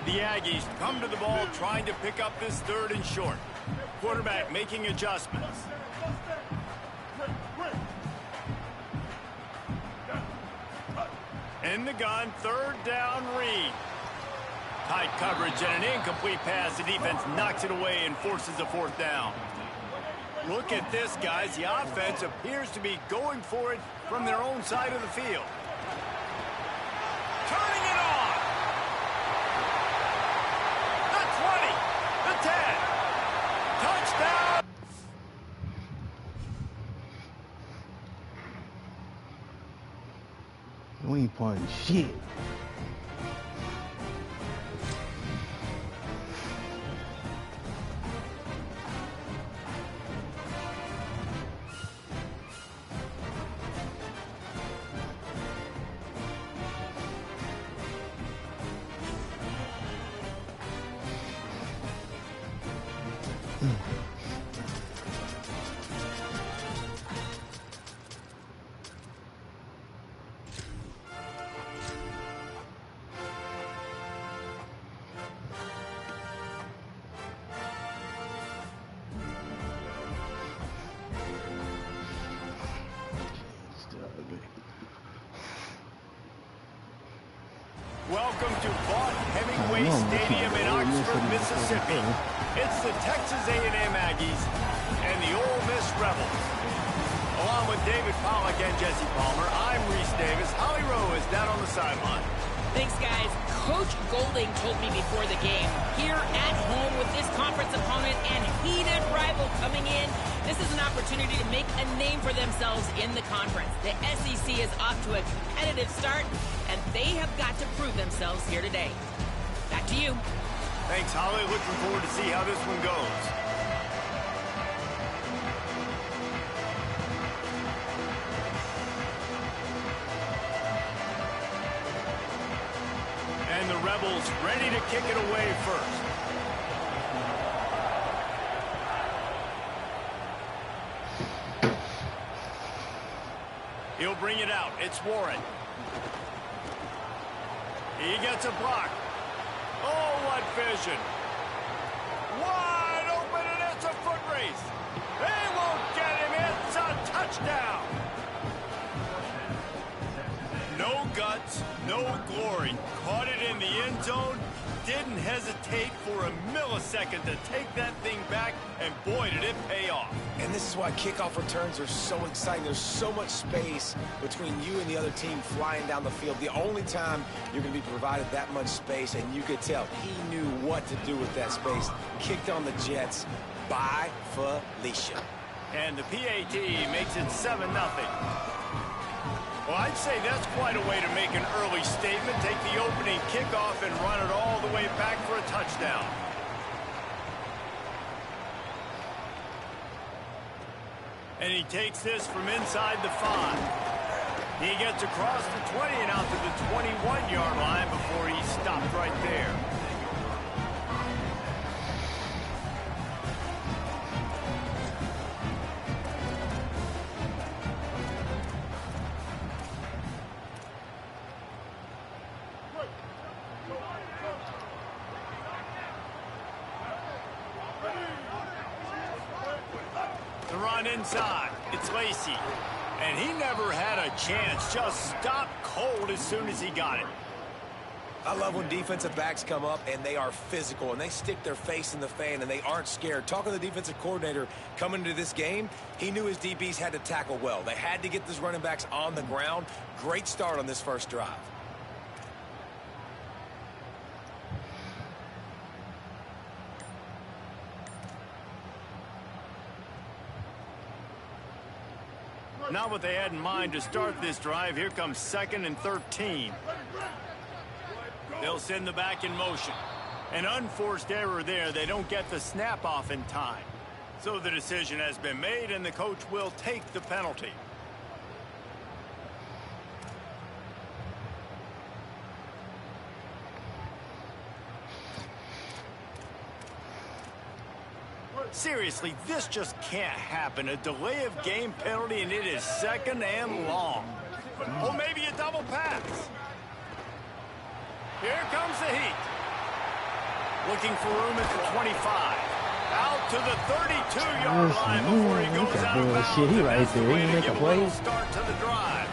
The Aggies come to the ball trying to pick up this third and short. Quarterback making adjustments. In the gun, third down, Reed. Tight coverage and an incomplete pass. The defense knocks it away and forces a fourth down. Look at this, guys. The offense appears to be going for it from their own side of the field. Turning it on. The 20, the 10. Touchdown. we ain't playing shit. Welcome to Vaught Hemingway Stadium in Oxford, Mississippi. It's the Texas A&M Aggies and the Ole Miss Rebels. Along with David Pollack and Jesse Palmer, I'm Reese Davis. Holly Rowe is down on the sideline. Thanks, guys. Coach Golding told me before the game, here at home with this conference opponent and heated rival coming in, this is an opportunity to make a name for themselves in the conference. The SEC is off to a competitive start, and they have got to prove themselves here today. Back to you. Thanks, Holly. Looking forward to see how this one goes. And the Rebels ready to kick it away first. He'll bring it out. It's Warren. He gets a block. Oh, what vision. Wide open, and it's a foot race. They won't get him. It's a touchdown. No guts, no glory. Caught it in the end zone. Didn't hesitate for a millisecond to take that thing back, and boy, did it pay off. And this is why kickoff returns are so exciting. There's so much space between you and the other team flying down the field. The only time you're going to be provided that much space, and you could tell he knew what to do with that space. Kicked on the Jets by Felicia. And the PAT makes it 7-0. Well, I'd say that's quite a way to make an early statement. Take the opening kickoff and run it all the way back for a touchdown. And he takes this from inside the 5. He gets across the 20 and out to the 21-yard line before he stopped right there. The run inside. It's Lacey. And he never had a chance. Just stopped cold as soon as he got it. I love when defensive backs come up and they are physical and they stick their face in the fan and they aren't scared. Talking to the defensive coordinator coming into this game, he knew his DBs had to tackle well. They had to get these running backs on the ground. Great start on this first drive. Not what they had in mind to start this drive. Here comes 2nd and 13. They'll send the back in motion. An unforced error there. They don't get the snap off in time. So the decision has been made, and the coach will take the penalty. Seriously, this just can't happen. A delay of game penalty, and it is 2nd and long. Or maybe a double pass. Here comes the heat. Looking for room at the 25. Out to the 32-yard line before he goes out of bounds. He right That's the there. way He to make give a a play. little start to the drive.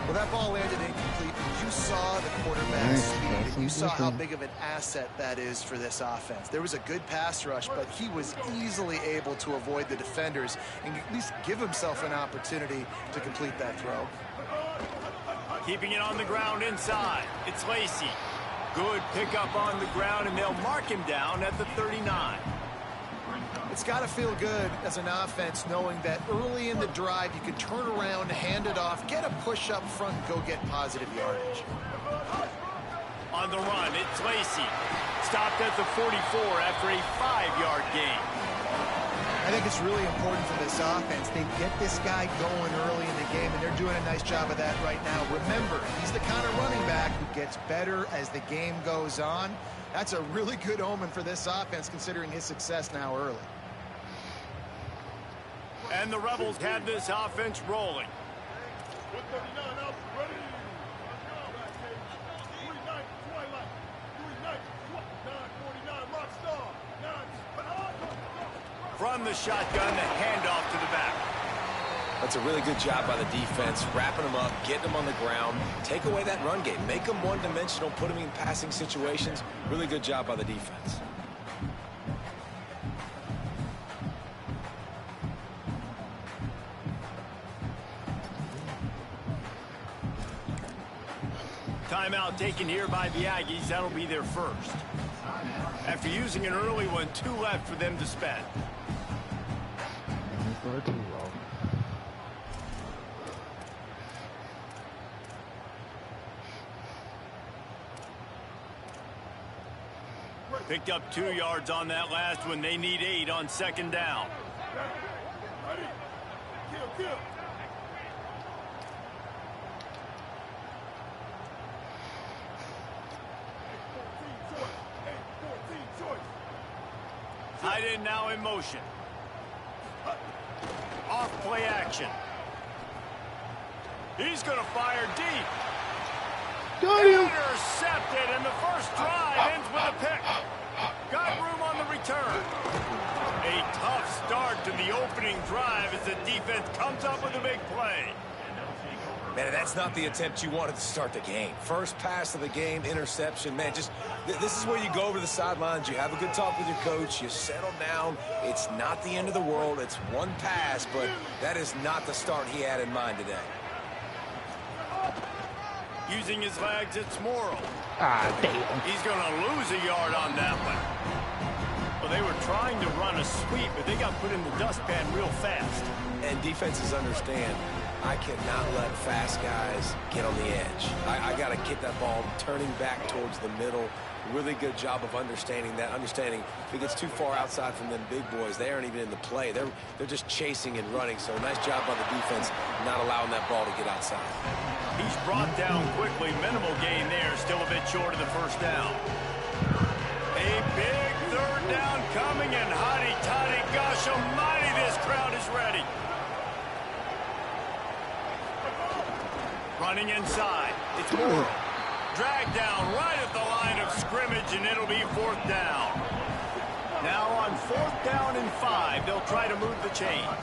Well, that ball landed incomplete. You saw the quarterback's speed, and you saw how big of an asset that is for this offense. There was a good pass rush, but he was easily able to avoid the defenders and at least give himself an opportunity to complete that throw. Keeping it on the ground inside. It's Lacey. Good pickup on the ground, and they'll mark him down at the 39. It's got to feel good as an offense knowing that early in the drive you can turn around, hand it off, get a push up front, and go get positive yardage. On the run, it's Lacey. Stopped at the 44 after a 5-yard gain. I think it's really important for this offense. They get this guy going early in the game, and they're doing a nice job of that right now. Remember, he's the kind of running back who gets better as the game goes on. That's a really good omen for this offense, considering his success now early. And the Rebels have this offense rolling. From the shotgun, the handoff to the back. That's a really good job by the defense, wrapping them up, getting them on the ground, take away that run game, make them one-dimensional, put them in passing situations. Really good job by the defense. Timeout taken here by the Aggies. That'll be their first. After using an early one, 2 left for them to spend. Picked up 2 yards on that last one. They need 8 on second down. Ready? Kill. Tight end now in motion. Off play action. He's going to fire deep. Intercepted, and the first drive ends with a pick. Got room on the return. A tough start to the opening drive as the defense comes up with a big play. Man, that's not the attempt you wanted to start the game. First pass of the game, interception. Man, just this is where you go over the sidelines. You have a good talk with your coach. You settle down. It's not the end of the world. It's one pass, but that is not the start he had in mind today. Using his legs, it's Morrow. Damn. He's going to lose a yard on that one. Well, they were trying to run a sweep, but they got put in the dustpan real fast. And defenses understand, I cannot let fast guys get on the edge. I got to get that ball turning back towards the middle. Really good job of understanding that. Understanding if it gets too far outside from them big boys, they aren't even in the play. They're just chasing and running. So nice job by the defense not allowing that ball to get outside. He's brought down quickly. Minimal gain there. Still a bit short of the first down. A big third down coming, and hotty-toddy, gosh almighty, this crowd is ready. Running inside. It's Morrow. Dragged down right at the line of scrimmage, and it'll be 4th down. Now on 4th down and 5, they'll try to move the chains.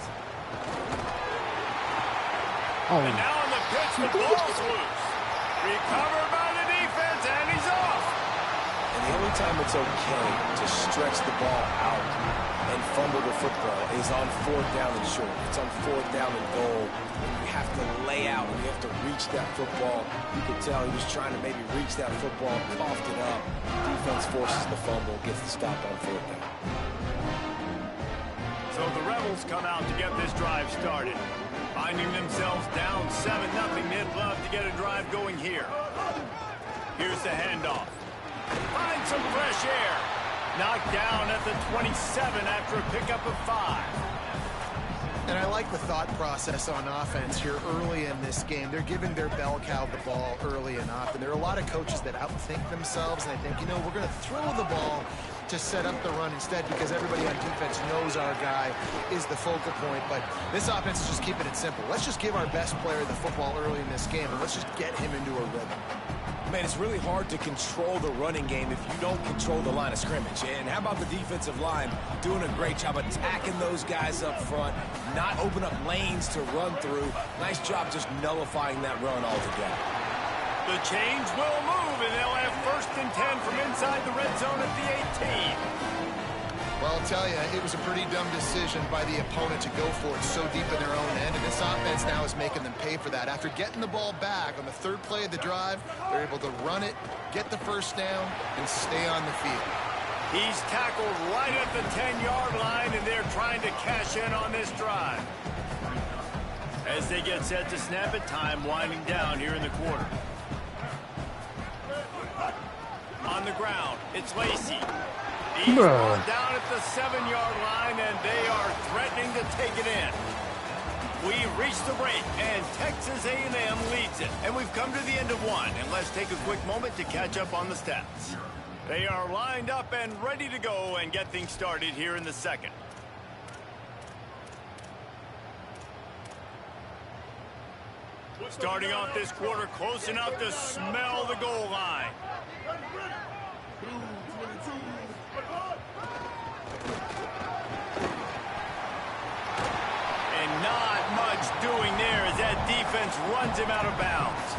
And now on the pitch, the ball's loose. Recovered by the defense, and he's off. And the only time it's okay to stretch the ball out and fumble the football is on 4th down and short. It's on 4th down and goal. You have to lay out and you have to reach that football. You can tell he was trying to maybe reach that football, coughed it up. Defense forces the fumble, gets the stop on 4th down. So the Rebels come out to get this drive started. Finding themselves down 7-0, they'd love to get a drive going here. Here's the handoff. Find some fresh air. Knocked down at the 27 after a pickup of 5. And I like the thought process on offense here early in this game. They're giving their bell cow the ball early and often. There are a lot of coaches that outthink themselves, and they think, you know, we're going to throw the ball to set up the run instead because everybody on defense knows our guy is the focal point. But this offense is just keeping it simple. Let's just give our best player the football early in this game, and let's just get him into a rhythm. Man, it's really hard to control the running game if you don't control the line of scrimmage. And how about the defensive line doing a great job attacking those guys up front, not open up lanes to run through. Nice job just nullifying that run altogether. The chains will move, and they'll have 1st and 10 from inside the red zone at the 18. Well, I'll tell you, it was a pretty dumb decision by the opponent to go for it so deep in their own end, and this offense now is making them pay for that. After getting the ball back on the 3rd play of the drive, they're able to run it, get the 1st down, and stay on the field. He's tackled right at the 10-yard line, and they're trying to cash in on this drive. As they get set to snap it, time winding down here in the quarter. On the ground, it's Lacey. He's gone down at the 7-yard line, and they are threatening to take it in. We reach the break, and Texas A&M leads it. And we've come to the end of 1, and let's take a quick moment to catch up on the stats. They are lined up and ready to go and get things started here in the second. Starting off this quarter close enough to smell the goal line. And not much doing there as that defense runs him out of bounds.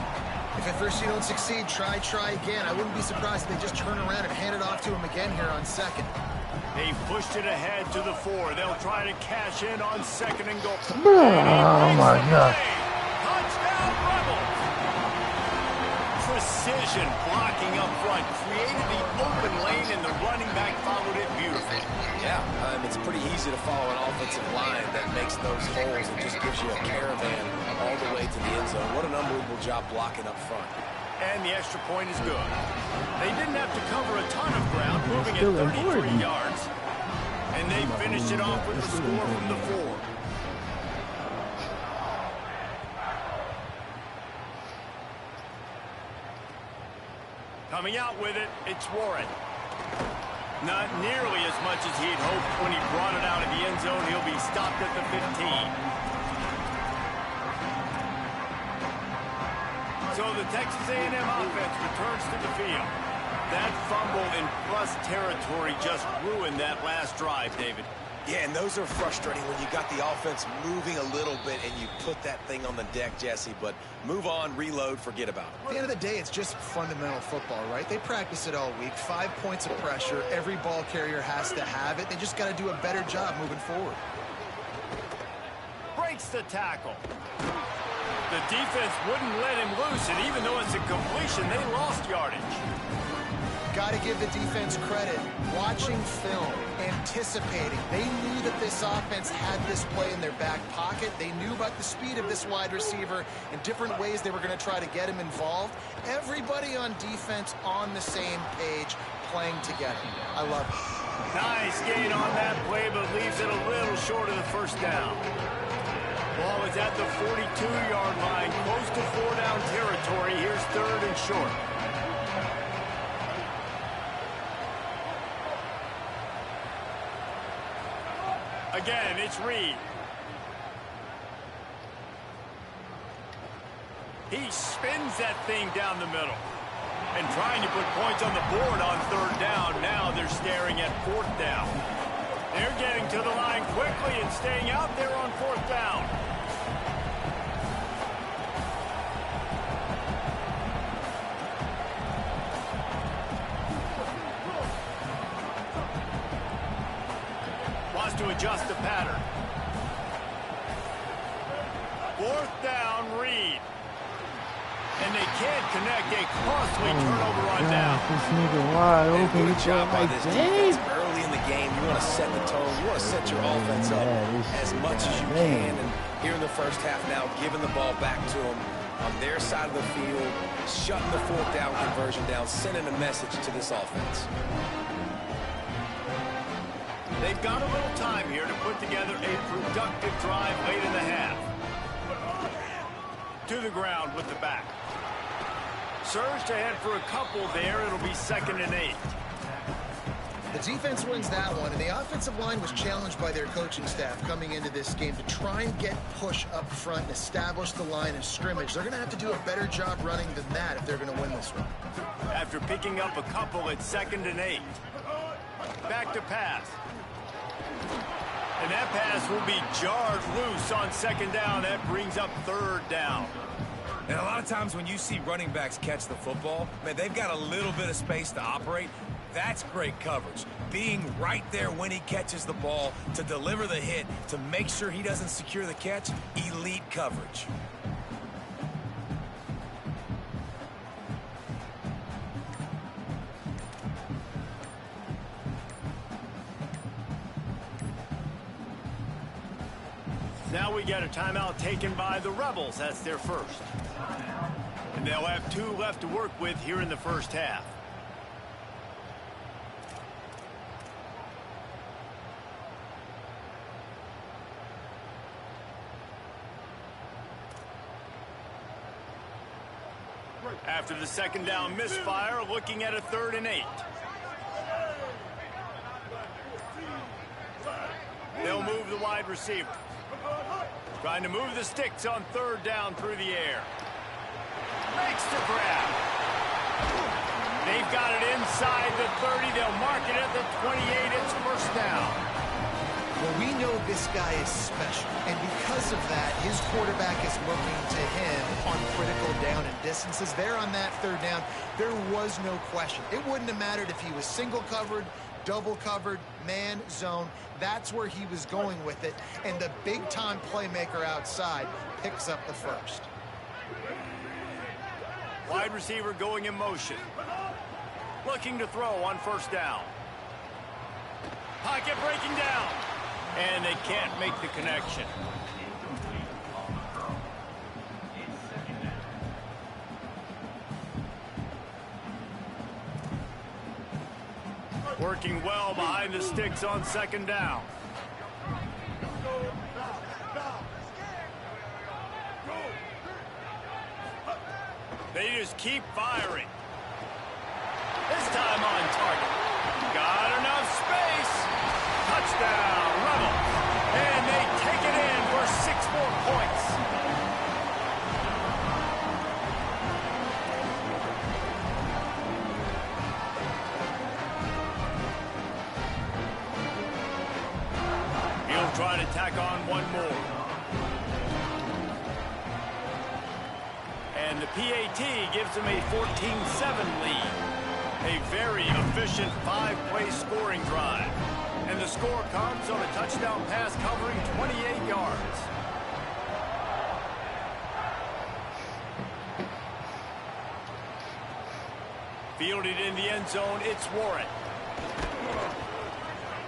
If at first you don't succeed, try again. I wouldn't be surprised if they just turn around and hand it off to him again here on second. They pushed it ahead to the 4. They'll try to cash in on second and goal. Oh my God. Touchdown Rebels! Precision blocking up front created the open lane, and the running back followed it beautifully. Yeah, it's pretty easy to follow an offensive line that makes those holes and just gives you a caravan all the way to the end zone. What an unbelievable job blocking up front. And the extra point is good. They didn't have to cover a ton of ground, moving at 33 yards. And they finished it off with the score from the 4. Coming out with it, it's Warren. Not nearly as much as he'd hoped when he brought it out of the end zone. He'll be stopped at the 15. So the Texas A&M offense returns to the field. That fumble in plus territory just ruined that last drive, David. Yeah, and those are frustrating when you got the offense moving a little bit and you put that thing on the deck, Jesse. But move on, reload, forget about it. At the end of the day, it's just fundamental football, right? They practice it all week. 5 points of pressure. Every ball carrier has to have it. They just got to do a better job moving forward. Breaks the tackle. The defense wouldn't let him loose, and even though it's a completion, they lost yardage. Got to give the defense credit. Watching film, anticipating. They knew that this offense had this play in their back pocket. They knew about the speed of this wide receiver and different ways they were going to try to get him involved. Everybody on defense on the same page, playing together. I love it. Nice gain on that play, but leaves it a little short of the first down. Ball is at the 42-yard line, close to 4-down territory. Here's third and short. Again, it's Reed. He spins that thing down the middle. And trying to put points on the board on third down. Now they're staring at fourth down. They're getting to the line quickly and staying out there on fourth down. Wants to adjust the pattern. Fourth down, Reed. And they can't connect a costly turnover on down. This nigga wide open. Good job by this defense. Early in the game, you want to set the tone. You want to set your offense up as much as you can. And here in the first half now, giving the ball back to them on their side of the field, shutting the fourth down conversion down, sending a message to this offense. They've got a little time here to put together a productive drive late in the half. To the ground with the back. Surged ahead for a couple there. It'll be 2nd and 8. The defense wins that one, and the offensive line was challenged by their coaching staff coming into this game to try and get push up front and establish the line of scrimmage. They're going to have to do a better job running than that if they're going to win this one. After picking up a couple at 2nd and 8. Back to pass. And that pass will be jarred loose on 2nd down. That brings up 3rd down. And a lot of times when you see running backs catch the football, man, they've got a little bit of space to operate. That's great coverage. Being right there when he catches the ball to deliver the hit, to make sure he doesn't secure the catch, elite coverage. Now we get a timeout taken by the Rebels. That's their first. And they'll have 2 left to work with here in the first half. After the 2nd down misfire, looking at a 3rd and 8. They'll move the wide receiver. Trying to move the sticks on third down through the air. Makes the grab. They've got it inside the 30. They'll mark it at the 28. It's first down. Well, we know this guy is special, and because of that, his quarterback is looking to him on critical down and distances. There on that third down, there was no question. It wouldn't have mattered if he was single covered, double covered, man, zone. That's where he was going with it, and the big-time playmaker outside picks up the first. Wide receiver going in motion. Looking to throw on first down. Pocket breaking down. And they can't make the connection. Working well behind the sticks on second down. They just keep firing. This time on target. Got enough space. Touchdown, Rebels. And they take it in for 6 more points. He'll try to tack on one more. And the PAT gives them a 14-7 lead. A very efficient 5-play scoring drive. And the score comes on a touchdown pass covering 28 yards. Fielded in the end zone, it's Warren.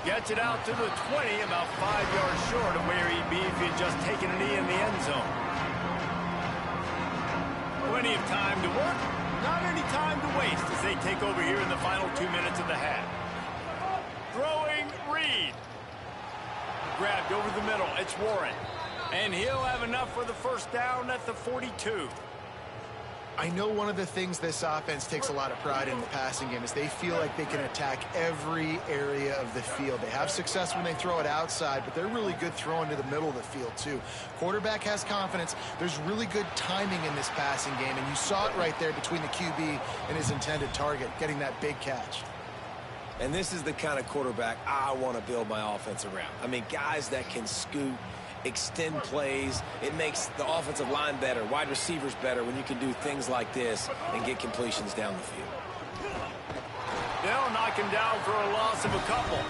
Gets it out to the 20, about 5 yards short of where he'd be if he'd just taken a knee in the end zone. Plenty of time to work, not any time to waste as they take over here in the final 2 minutes of the half. Throwing Reed. Grabbed over the middle. It's Warren. And he'll have enough for the first down at the 42. I know one of the things this offense takes a lot of pride in the passing game is they feel like they can attack every area of the field. They have success when they throw it outside, but they're really good throwing to the middle of the field too. Quarterback has confidence. There's really good timing in this passing game, and you saw it right there between the QB and his intended target, getting that big catch. And this is the kind of quarterback I want to build my offense around. I mean, guys that can scoot, extend plays. It makes the offensive line better, wide receivers better when you can do things like this and get completions down the field. They'll knock him down for a loss of a couple.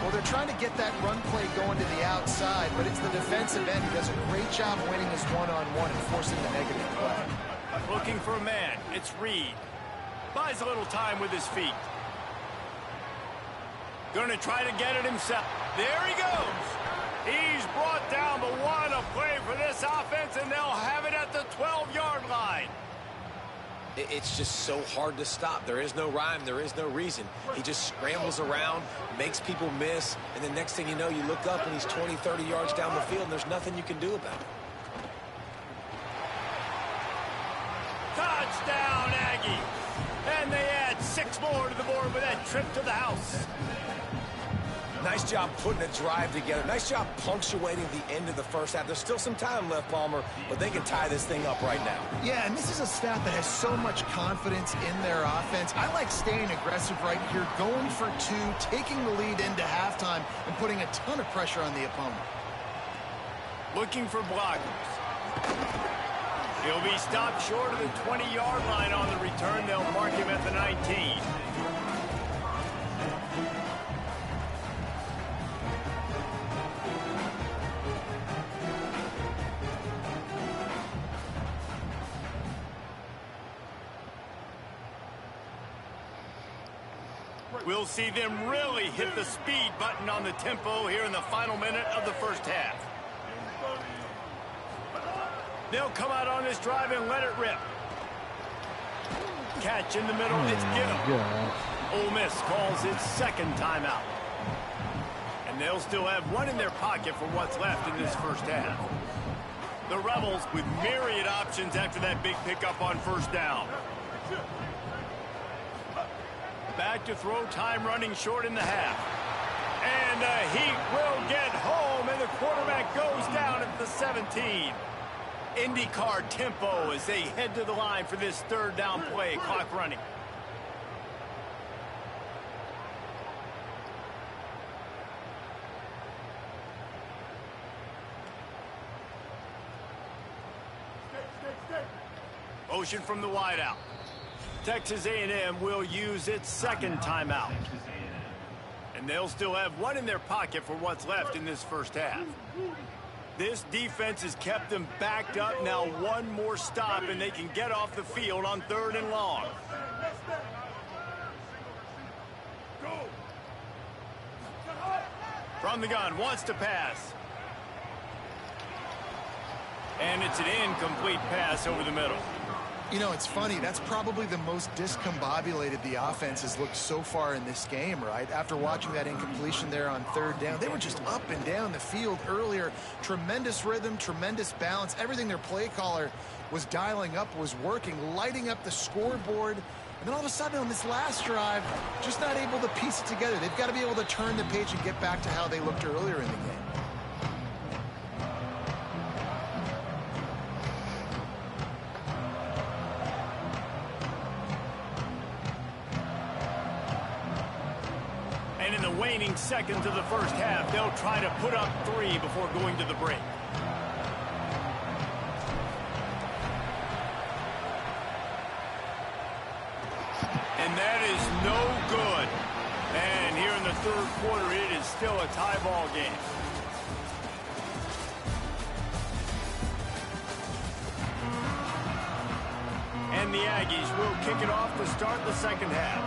Well, they're trying to get that run play going to the outside, but it's the defensive end who does a great job winning his one-on-one and forcing the negative play. Looking for a man. It's Reed. Buys a little time with his feet. Going to try to get it himself. There he goes. He's brought down, but what a play for this offense, and they'll have it at the 12-yard line. It's just so hard to stop. There is no rhyme. There is no reason. He just scrambles around, makes people miss, and the next thing you know, you look up and he's 20, 30 yards down the field, and there's nothing you can do about it. Touchdown, Aggie. And they add 6 more to the board with that trip to the house. Nice job putting a drive together. Nice job punctuating the end of the first half. There's still some time left, Palmer, but they can tie this thing up right now. Yeah, and this is a staff that has so much confidence in their offense. I like staying aggressive right here, going for 2, taking the lead into halftime, and putting a ton of pressure on the opponent. Looking for blockers. He'll be stopped short of the 20-yard line on the return. They'll mark him at the 19. We'll see them really hit the speed button on the tempo here in the final minute of the first half. They'll come out on this drive and let it rip. Catch in the middle, it's Gill. Ole Miss calls its second timeout. And they'll still have one in their pocket for what's left in this first half. The Rebels with myriad options after that big pickup on first down. Back to throw, time running short in the half. And the Heat will get home, and the quarterback goes down at the 17. IndyCar tempo as they head to the line for this third down play. Clock running. Motion from the wideout. Texas A&M will use its second timeout. And they'll still have one in their pocket for what's left in this first half. This defense has kept them backed up. Now one more stop and they can get off the field on 3rd and long. From the gun, wants to pass. And it's an incomplete pass over the middle. You know, it's funny. That's probably the most discombobulated the offense has looked so far in this game, right? After watching that incompletion there on 3rd down, they were just up and down the field earlier. Tremendous rhythm, tremendous balance. Everything their play caller was dialing up was working, lighting up the scoreboard. And then all of a sudden on this last drive, just not able to piece it together. They've got to be able to turn the page and get back to how they looked earlier in the game. Waning seconds of the first half, they'll try to put up 3 before going to the break. And that is no good. And here in the 3rd quarter, it is still a tie ball game. And the Aggies will kick it off to start the second half.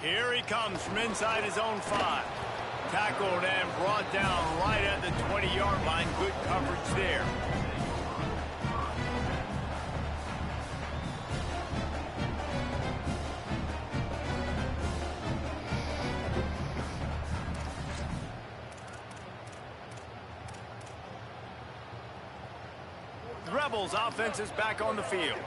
Here he comes from inside his own 5. Tackled and brought down right at the 20-yard line. Good coverage there. The Rebels offense is back on the field.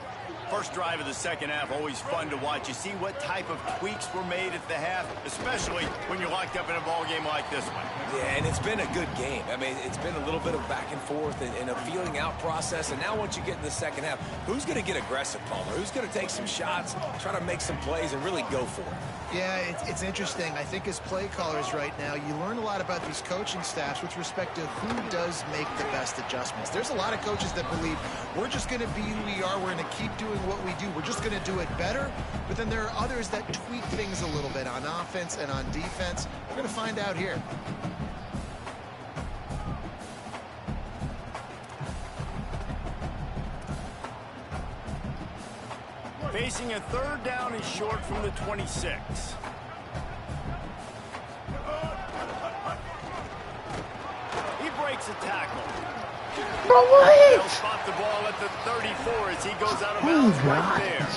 First drive of the second half, always fun to watch. You see what type of tweaks were made at the half, especially when you're locked up in a ball game like this one. Yeah, and it's been a good game. I mean, it's been a little bit of back and forth and a feeling out process. And now once you get in the second half, who's going to get aggressive, Palmer? Who's going to take some shots, try to make some plays, and really go for it? Yeah, it's interesting. I think as play callers right now, you learn a lot about these coaching staffs with respect to who does make the best adjustments. There's a lot of coaches that believe we're just going to be who we are. We're going to keep doing what we do. We're just going to do it better. But then there are others that tweak things a little bit on offense and on defense. We're going to find out here. Facing a 3rd down and short from the 26. He breaks a tackle. They'll spot the ball at the 34 as he goes out of bounds right there.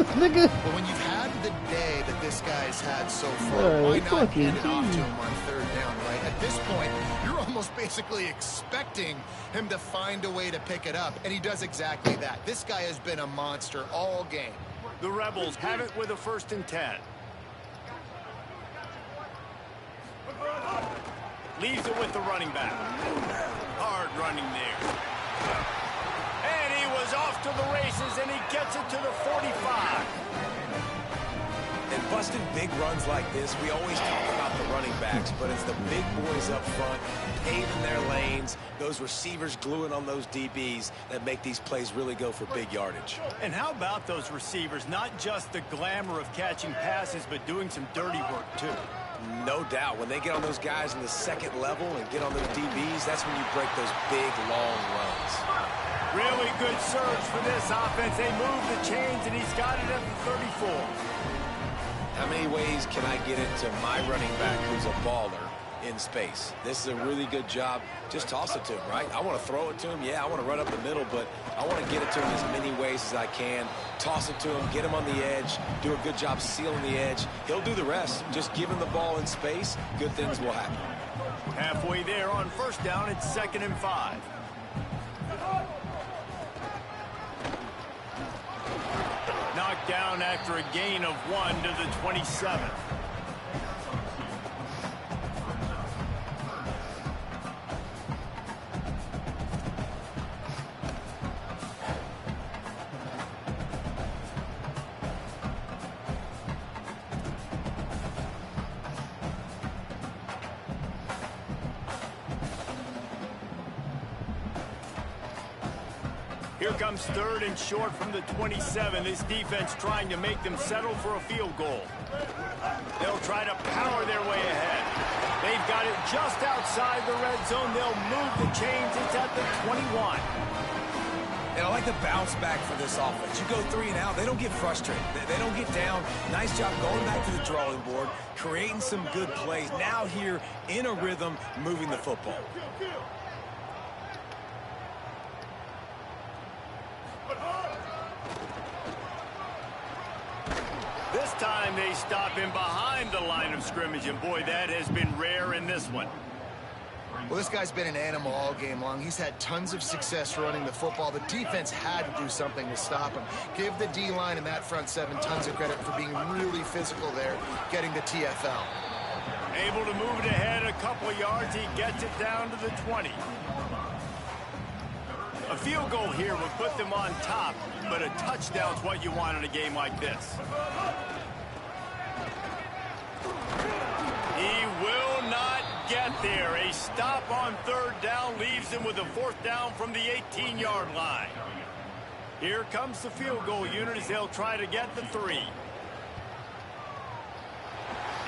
But when you've had the day that this guy's had so far, why not hand it off to him on 3rd down, right? At this point, you're almost basically expecting him to find a way to pick it up, and he does exactly that. This guy has been a monster all game. The Rebels have it with a 1st and 10. Leaves it with the running back. Hard running there. And he was off to the races, and he gets it to the 45. And busting big runs like this, we always talk about the running backs, but it's the big boys up front, paving their lanes, those receivers gluing on those DBs that make these plays really go for big yardage. And how about those receivers? Not just the glamour of catching passes, but doing some dirty work, too. No doubt. When they get on those guys in the 2nd level and get on those DBs, that's when you break those big, long runs. Really good surge for this offense. They move the chains, and he's got it at the 34. How many ways can I get it to my running back who's a baller in space? This is a really good job. Just toss it to him, right? I want to throw it to him. Yeah, I want to run up the middle, but I want to get it to him as many ways as I can. Toss it to him, get him on the edge, do a good job sealing the edge. He'll do the rest. Just give him the ball in space, good things will happen. Halfway there on 1st down, it's 2nd and 5. Check down after a gain of 1 to the 27. Here comes 3rd and short from the 27. This defense trying to make them settle for a field goal. They'll try to power their way ahead. They've got it just outside the red zone. They'll move the chains. It's at the 21. And I like the bounce back for this offense. You go 3 and out, they don't get frustrated. They don't get down. Nice job going back to the drawing board, creating some good plays. Now here in a rhythm, moving the football. This time they stop him behind the line of scrimmage, and boy, that has been rare in this one. Well, this guy's been an animal all game long. He's had tons of success running the football. The defense had to do something to stop him. Give the D-line and that front 7 tons of credit for being really physical there, getting the TFL. Able to move it ahead a couple of yards. He gets it down to the 20. A field goal here would put them on top, but a touchdown's what you want in a game like this. He will not get there. A stop on 3rd down leaves him with a 4th down from the 18-yard line. Here comes the field goal unit as they'll try to get the 3.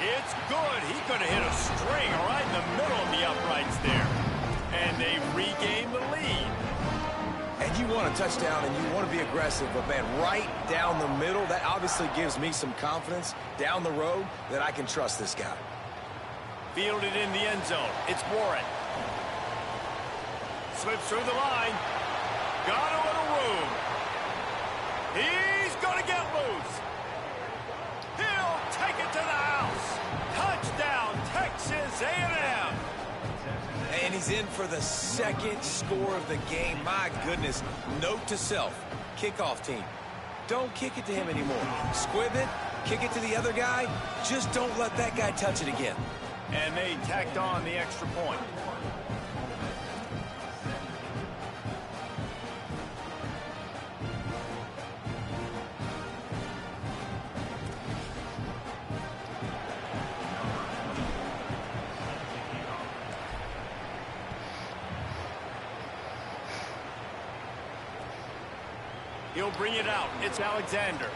It's good. He could have hit a string right in the middle of the uprights there. And they regain the lead. And you want a touchdown and you want to be aggressive, but man, right down the middle, that obviously gives me some confidence down the road that I can trust this guy. Fielded in the end zone. It's Warren. Slips through the line. Got a little room. He's going to get loose. He'll take it to the house. Touchdown, Texas A&M. And he's in for the 2nd score of the game. My goodness. Note to self, kickoff team. Don't kick it to him anymore. Squib it, kick it to the other guy. Just don't let that guy touch it again. And they tacked on the extra point. He'll bring it out. It's Alexander.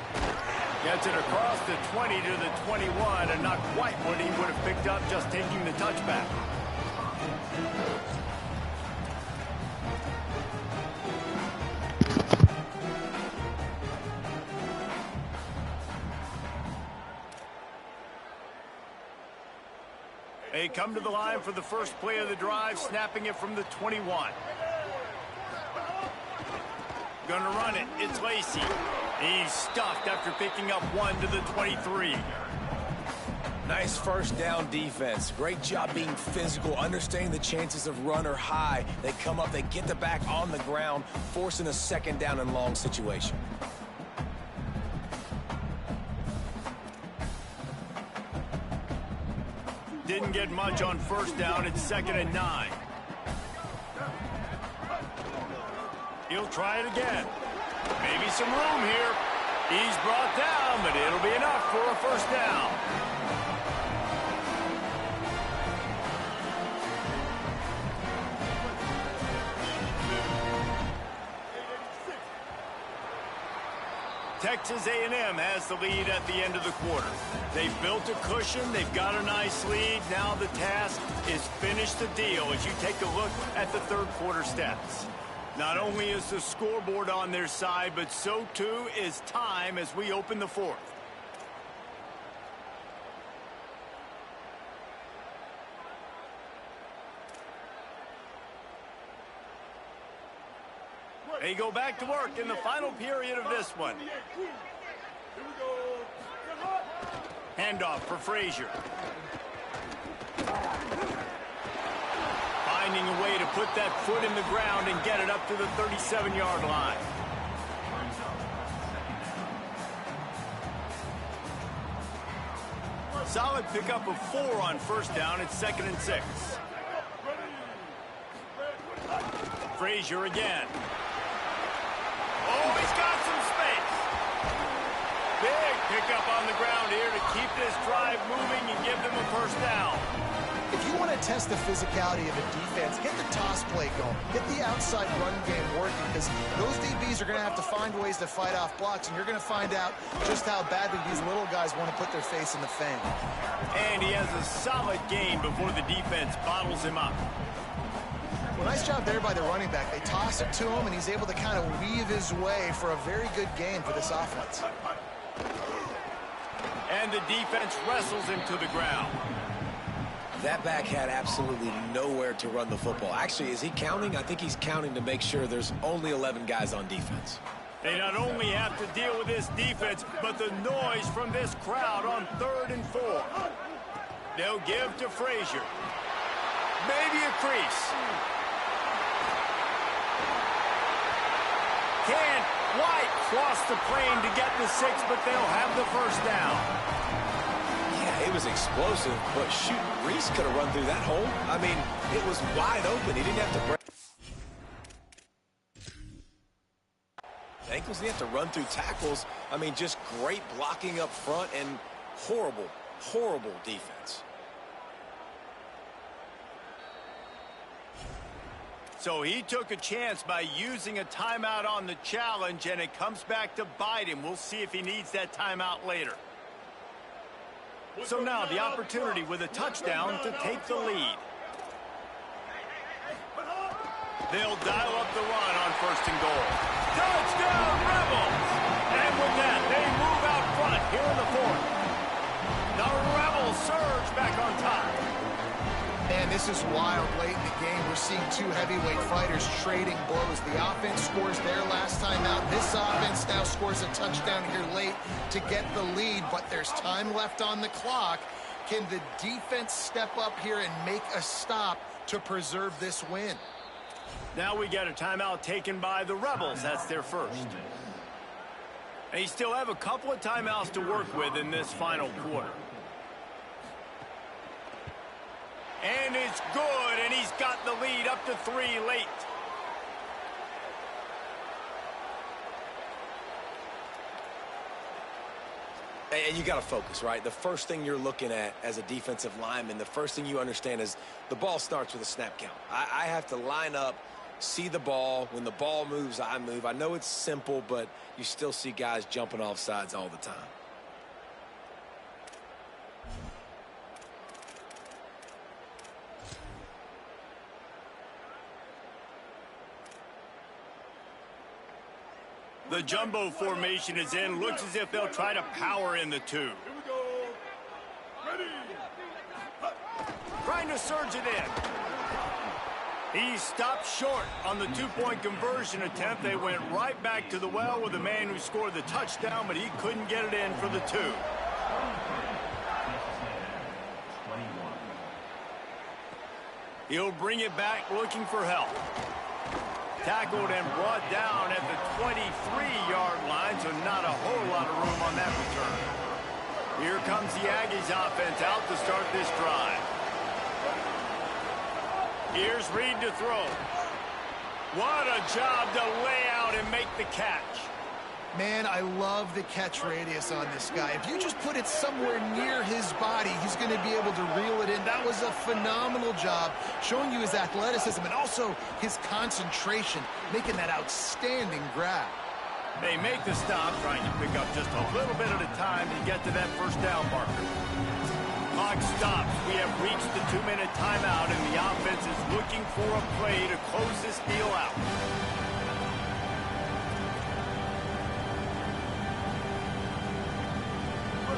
Gets it across the 20 to the 21, and not quite what he would have picked up just taking the touchback. They come to the line for the first play of the drive, snapping it from the 21. Gonna run it. It's Lacey. He's stuffed after picking up 1 to the 23. Nice 1st down defense. Great job being physical, understanding the chances of run are high. They come up, they get the back on the ground, forcing a 2nd down and long situation. Didn't get much on 1st down. It's 2nd and 9. He'll try it again. Maybe some room here. He's brought down, but it'll be enough for a 1st down. Texas A&M has the lead at the end of the quarter. They've built a cushion. They've got a nice lead. Now the task is finish the deal as you take a look at the 3rd quarter stats. Not only is the scoreboard on their side, but so too is time as we open the 4th. They go back to work in the final period of this one. Handoff for Frazier. Finding a way to put that foot in the ground and get it up to the 37-yard line. Solid pickup of 4 on first down. It's 2nd and 6. Frazier again. Oh, he's got some space. Big pickup on the ground here to keep this drive moving and give them a first down. If you want to test the physicality of a defense, get the toss play going. Get the outside run game working, because those DBs are going to have to find ways to fight off blocks, and you're going to find out just how badly these little guys want to put their face in the fan. And he has a solid gain before the defense bottles him up. Well, nice job there by the running back. They toss it to him, and he's able to kind of weave his way for a very good gain for this offense. And the defense wrestles him to the ground. That back had absolutely nowhere to run the football. Actually, is he counting? I think he's counting to make sure there's only 11 guys on defense. They not only have to deal with this defense, but the noise from this crowd on 3rd and 4. They'll give to Frazier. Maybe a crease. Can White cross the plane to get the 6, but they'll have the first down. Yeah, it was explosive, but shoot, Reese could have run through that hole. I mean, it was wide open. He didn't have to break ankles. He didn't have to run through tackles. I mean, just great blocking up front and horrible, horrible defense. So he took a chance by using a timeout on the challenge, and it comes back to bite him. We'll see if he needs that timeout later. So now the opportunity with a touchdown to take the lead. They'll dial up the run on 1st and goal. Touchdown, Rebels! And with that, they move out front here in the 4th. The Rebels surge back on top. Man, this is wild late in the game. We're seeing 2 heavyweight fighters trading blows. The offense scores their last time out. This offense now scores a touchdown here late to get the lead, but there's time left on the clock. Can the defense step up here and make a stop to preserve this win? Now we got a timeout taken by the Rebels. That's their first. They still have a couple of timeouts to work with in this final quarter. And it's good, and he's got the lead up to 3 late. And you got to focus, right? The first thing you're looking at as a defensive lineman, the first thing you understand is the ball starts with a snap count. I have to line up, see the ball. When the ball moves, I move. I know it's simple, but you still see guys jumping off sides all the time. The jumbo formation is in. Looks as if they'll try to power in the 2. Here we go. Ready. Trying to surge it in. He stopped short on the 2-point conversion attempt. They went right back to the well with the man who scored the touchdown, but he couldn't get it in for the 2. He'll bring it back looking for help. Tackled and brought down at the 23-yard line, so not a whole lot of room on that return. Here comes the Aggies offense out to start this drive. Here's Reed to throw. What a job to lay out and make the catch. Man, I love the catch radius on this guy. If you just put it somewhere near his body, he's going to be able to reel it in. That was a phenomenal job, showing you his athleticism and also his concentration, making that outstanding grab. They make the stop, trying to pick up just a little bit at a time to get to that first down marker. Clock stops. We have reached the 2-minute timeout, and the offense is looking for a play to close this deal out.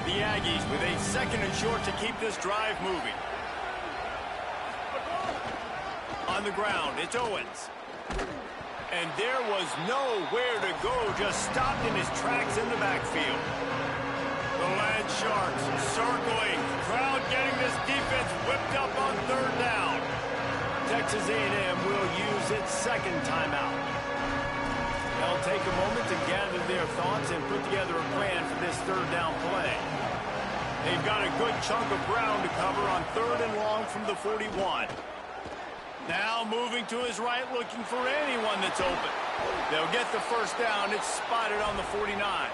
The Aggies with a 2nd and short to keep this drive moving. On the ground, it's Owens. And there was nowhere to go, just stopped in his tracks in the backfield. The Land Sharks circling. Crowd getting this defense whipped up on 3rd down. Texas A&M will use its 2nd timeout. They'll take a moment to gather their thoughts and put together a plan for this 3rd down play. They've got a good chunk of ground to cover on 3rd and long from the 41. Now moving to his right, looking for anyone that's open. They'll get the first down. It's spotted on the 49.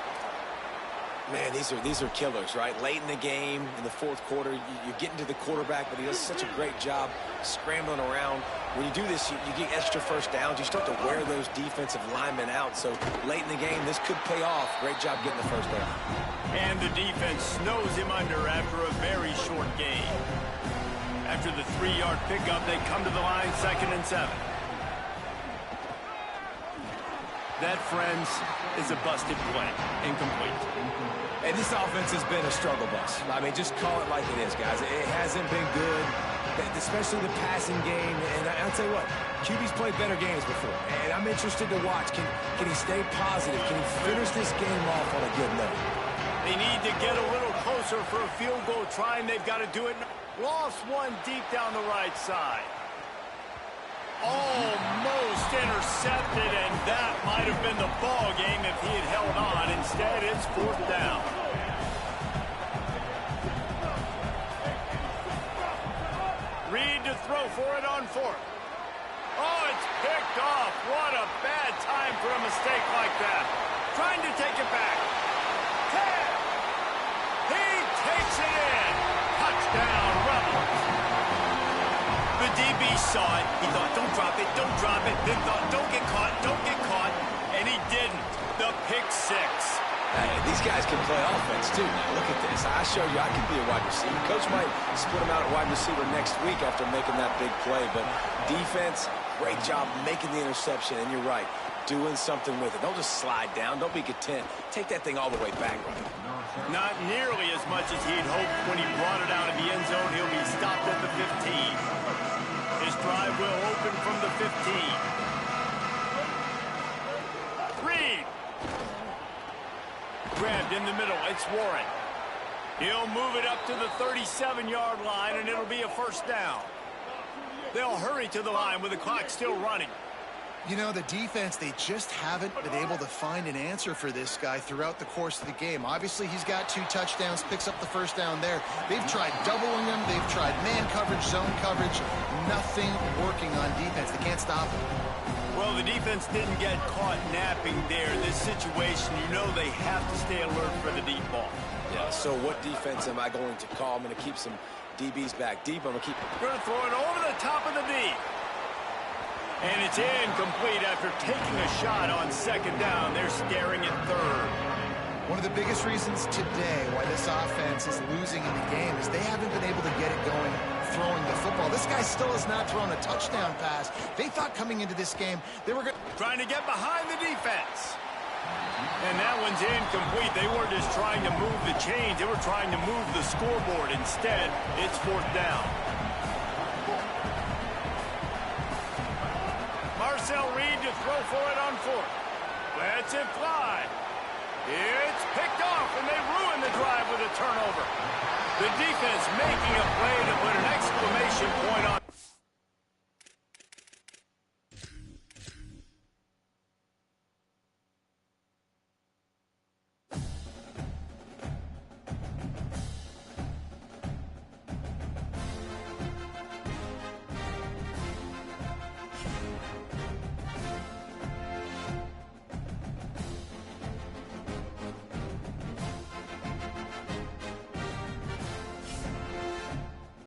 Man, these are killers, right? Late in the game, in the 4th quarter, you're getting to the quarterback, but he does such a great job scrambling around. When you do this, you get extra first downs. You start to wear those defensive linemen out. So late in the game, this could pay off. Great job getting the first down. And the defense snows him under after a very short game. After the 3-yard pickup, they come to the line, 2nd and 7. That, friends, is a busted play. Incomplete. And this offense has been a struggle bus. I mean, just call it like it is, guys. It hasn't been good, especially the passing game. And I'll tell you what, QB's played better games before. And I'm interested to watch. Can he stay positive? Can he finish this game off on a good note? They need to get a little closer for a field goal try, and they've got to do it. Lost one deep down the right side. Almost intercepted, and that might have been the ball game if he had held on. Instead, it's 4th down. Reed to throw for it on 4th. Oh, it's picked off. What a bad time for a mistake like that. Trying to take it back. 10. He takes it in. Touchdown, Rebels. The DB saw it. He thought, don't drop it, don't drop it. Then thought, don't get caught, and he didn't. The pick 6. Hey, these guys can play offense, too. Now, look at this. I showed you I can be a wide receiver. Coach might split him out at wide receiver next week after making that big play. But defense, great job making the interception. And you're right, doing something with it. Don't just slide down. Don't be content. Take that thing all the way back. Not nearly as much as he'd hoped when he brought it out of the end zone. He'll be stopped at the 15. His drive will open from the 15. Reed. Grabbed in the middle. It's Warren. He'll move it up to the 37-yard line, and it'll be a first down. They'll hurry to the line with the clock still running. You know, the defense, they just haven't been able to find an answer for this guy throughout the course of the game. Obviously, he's got 2 touchdowns, picks up the first down there. They've tried doubling him. They've tried man coverage, zone coverage. Nothing working on defense. They can't stop him. Well, the defense didn't get caught napping there. This situation, you know they have to stay alert for the deep ball. Yeah, so what defense am I going to call? I'm going to keep some DBs back deep. I'm going to throw it over the top of the D. And it's incomplete after taking a shot on 2nd down. They're staring at 3rd. One of the biggest reasons today why this offense is losing in the game is they haven't been able to get it going throwing the football. This guy still has not thrown a touchdown pass. They thought coming into this game they were trying to get behind the defense. And that one's incomplete. They weren't just trying to move the chains. They were trying to move the scoreboard. Instead, it's 4th down. Marcel Reed to throw for it on 4th. Lets it fly. It's picked off, and they ruin the drive with a turnover. The defense making a play to put an exclamation point on.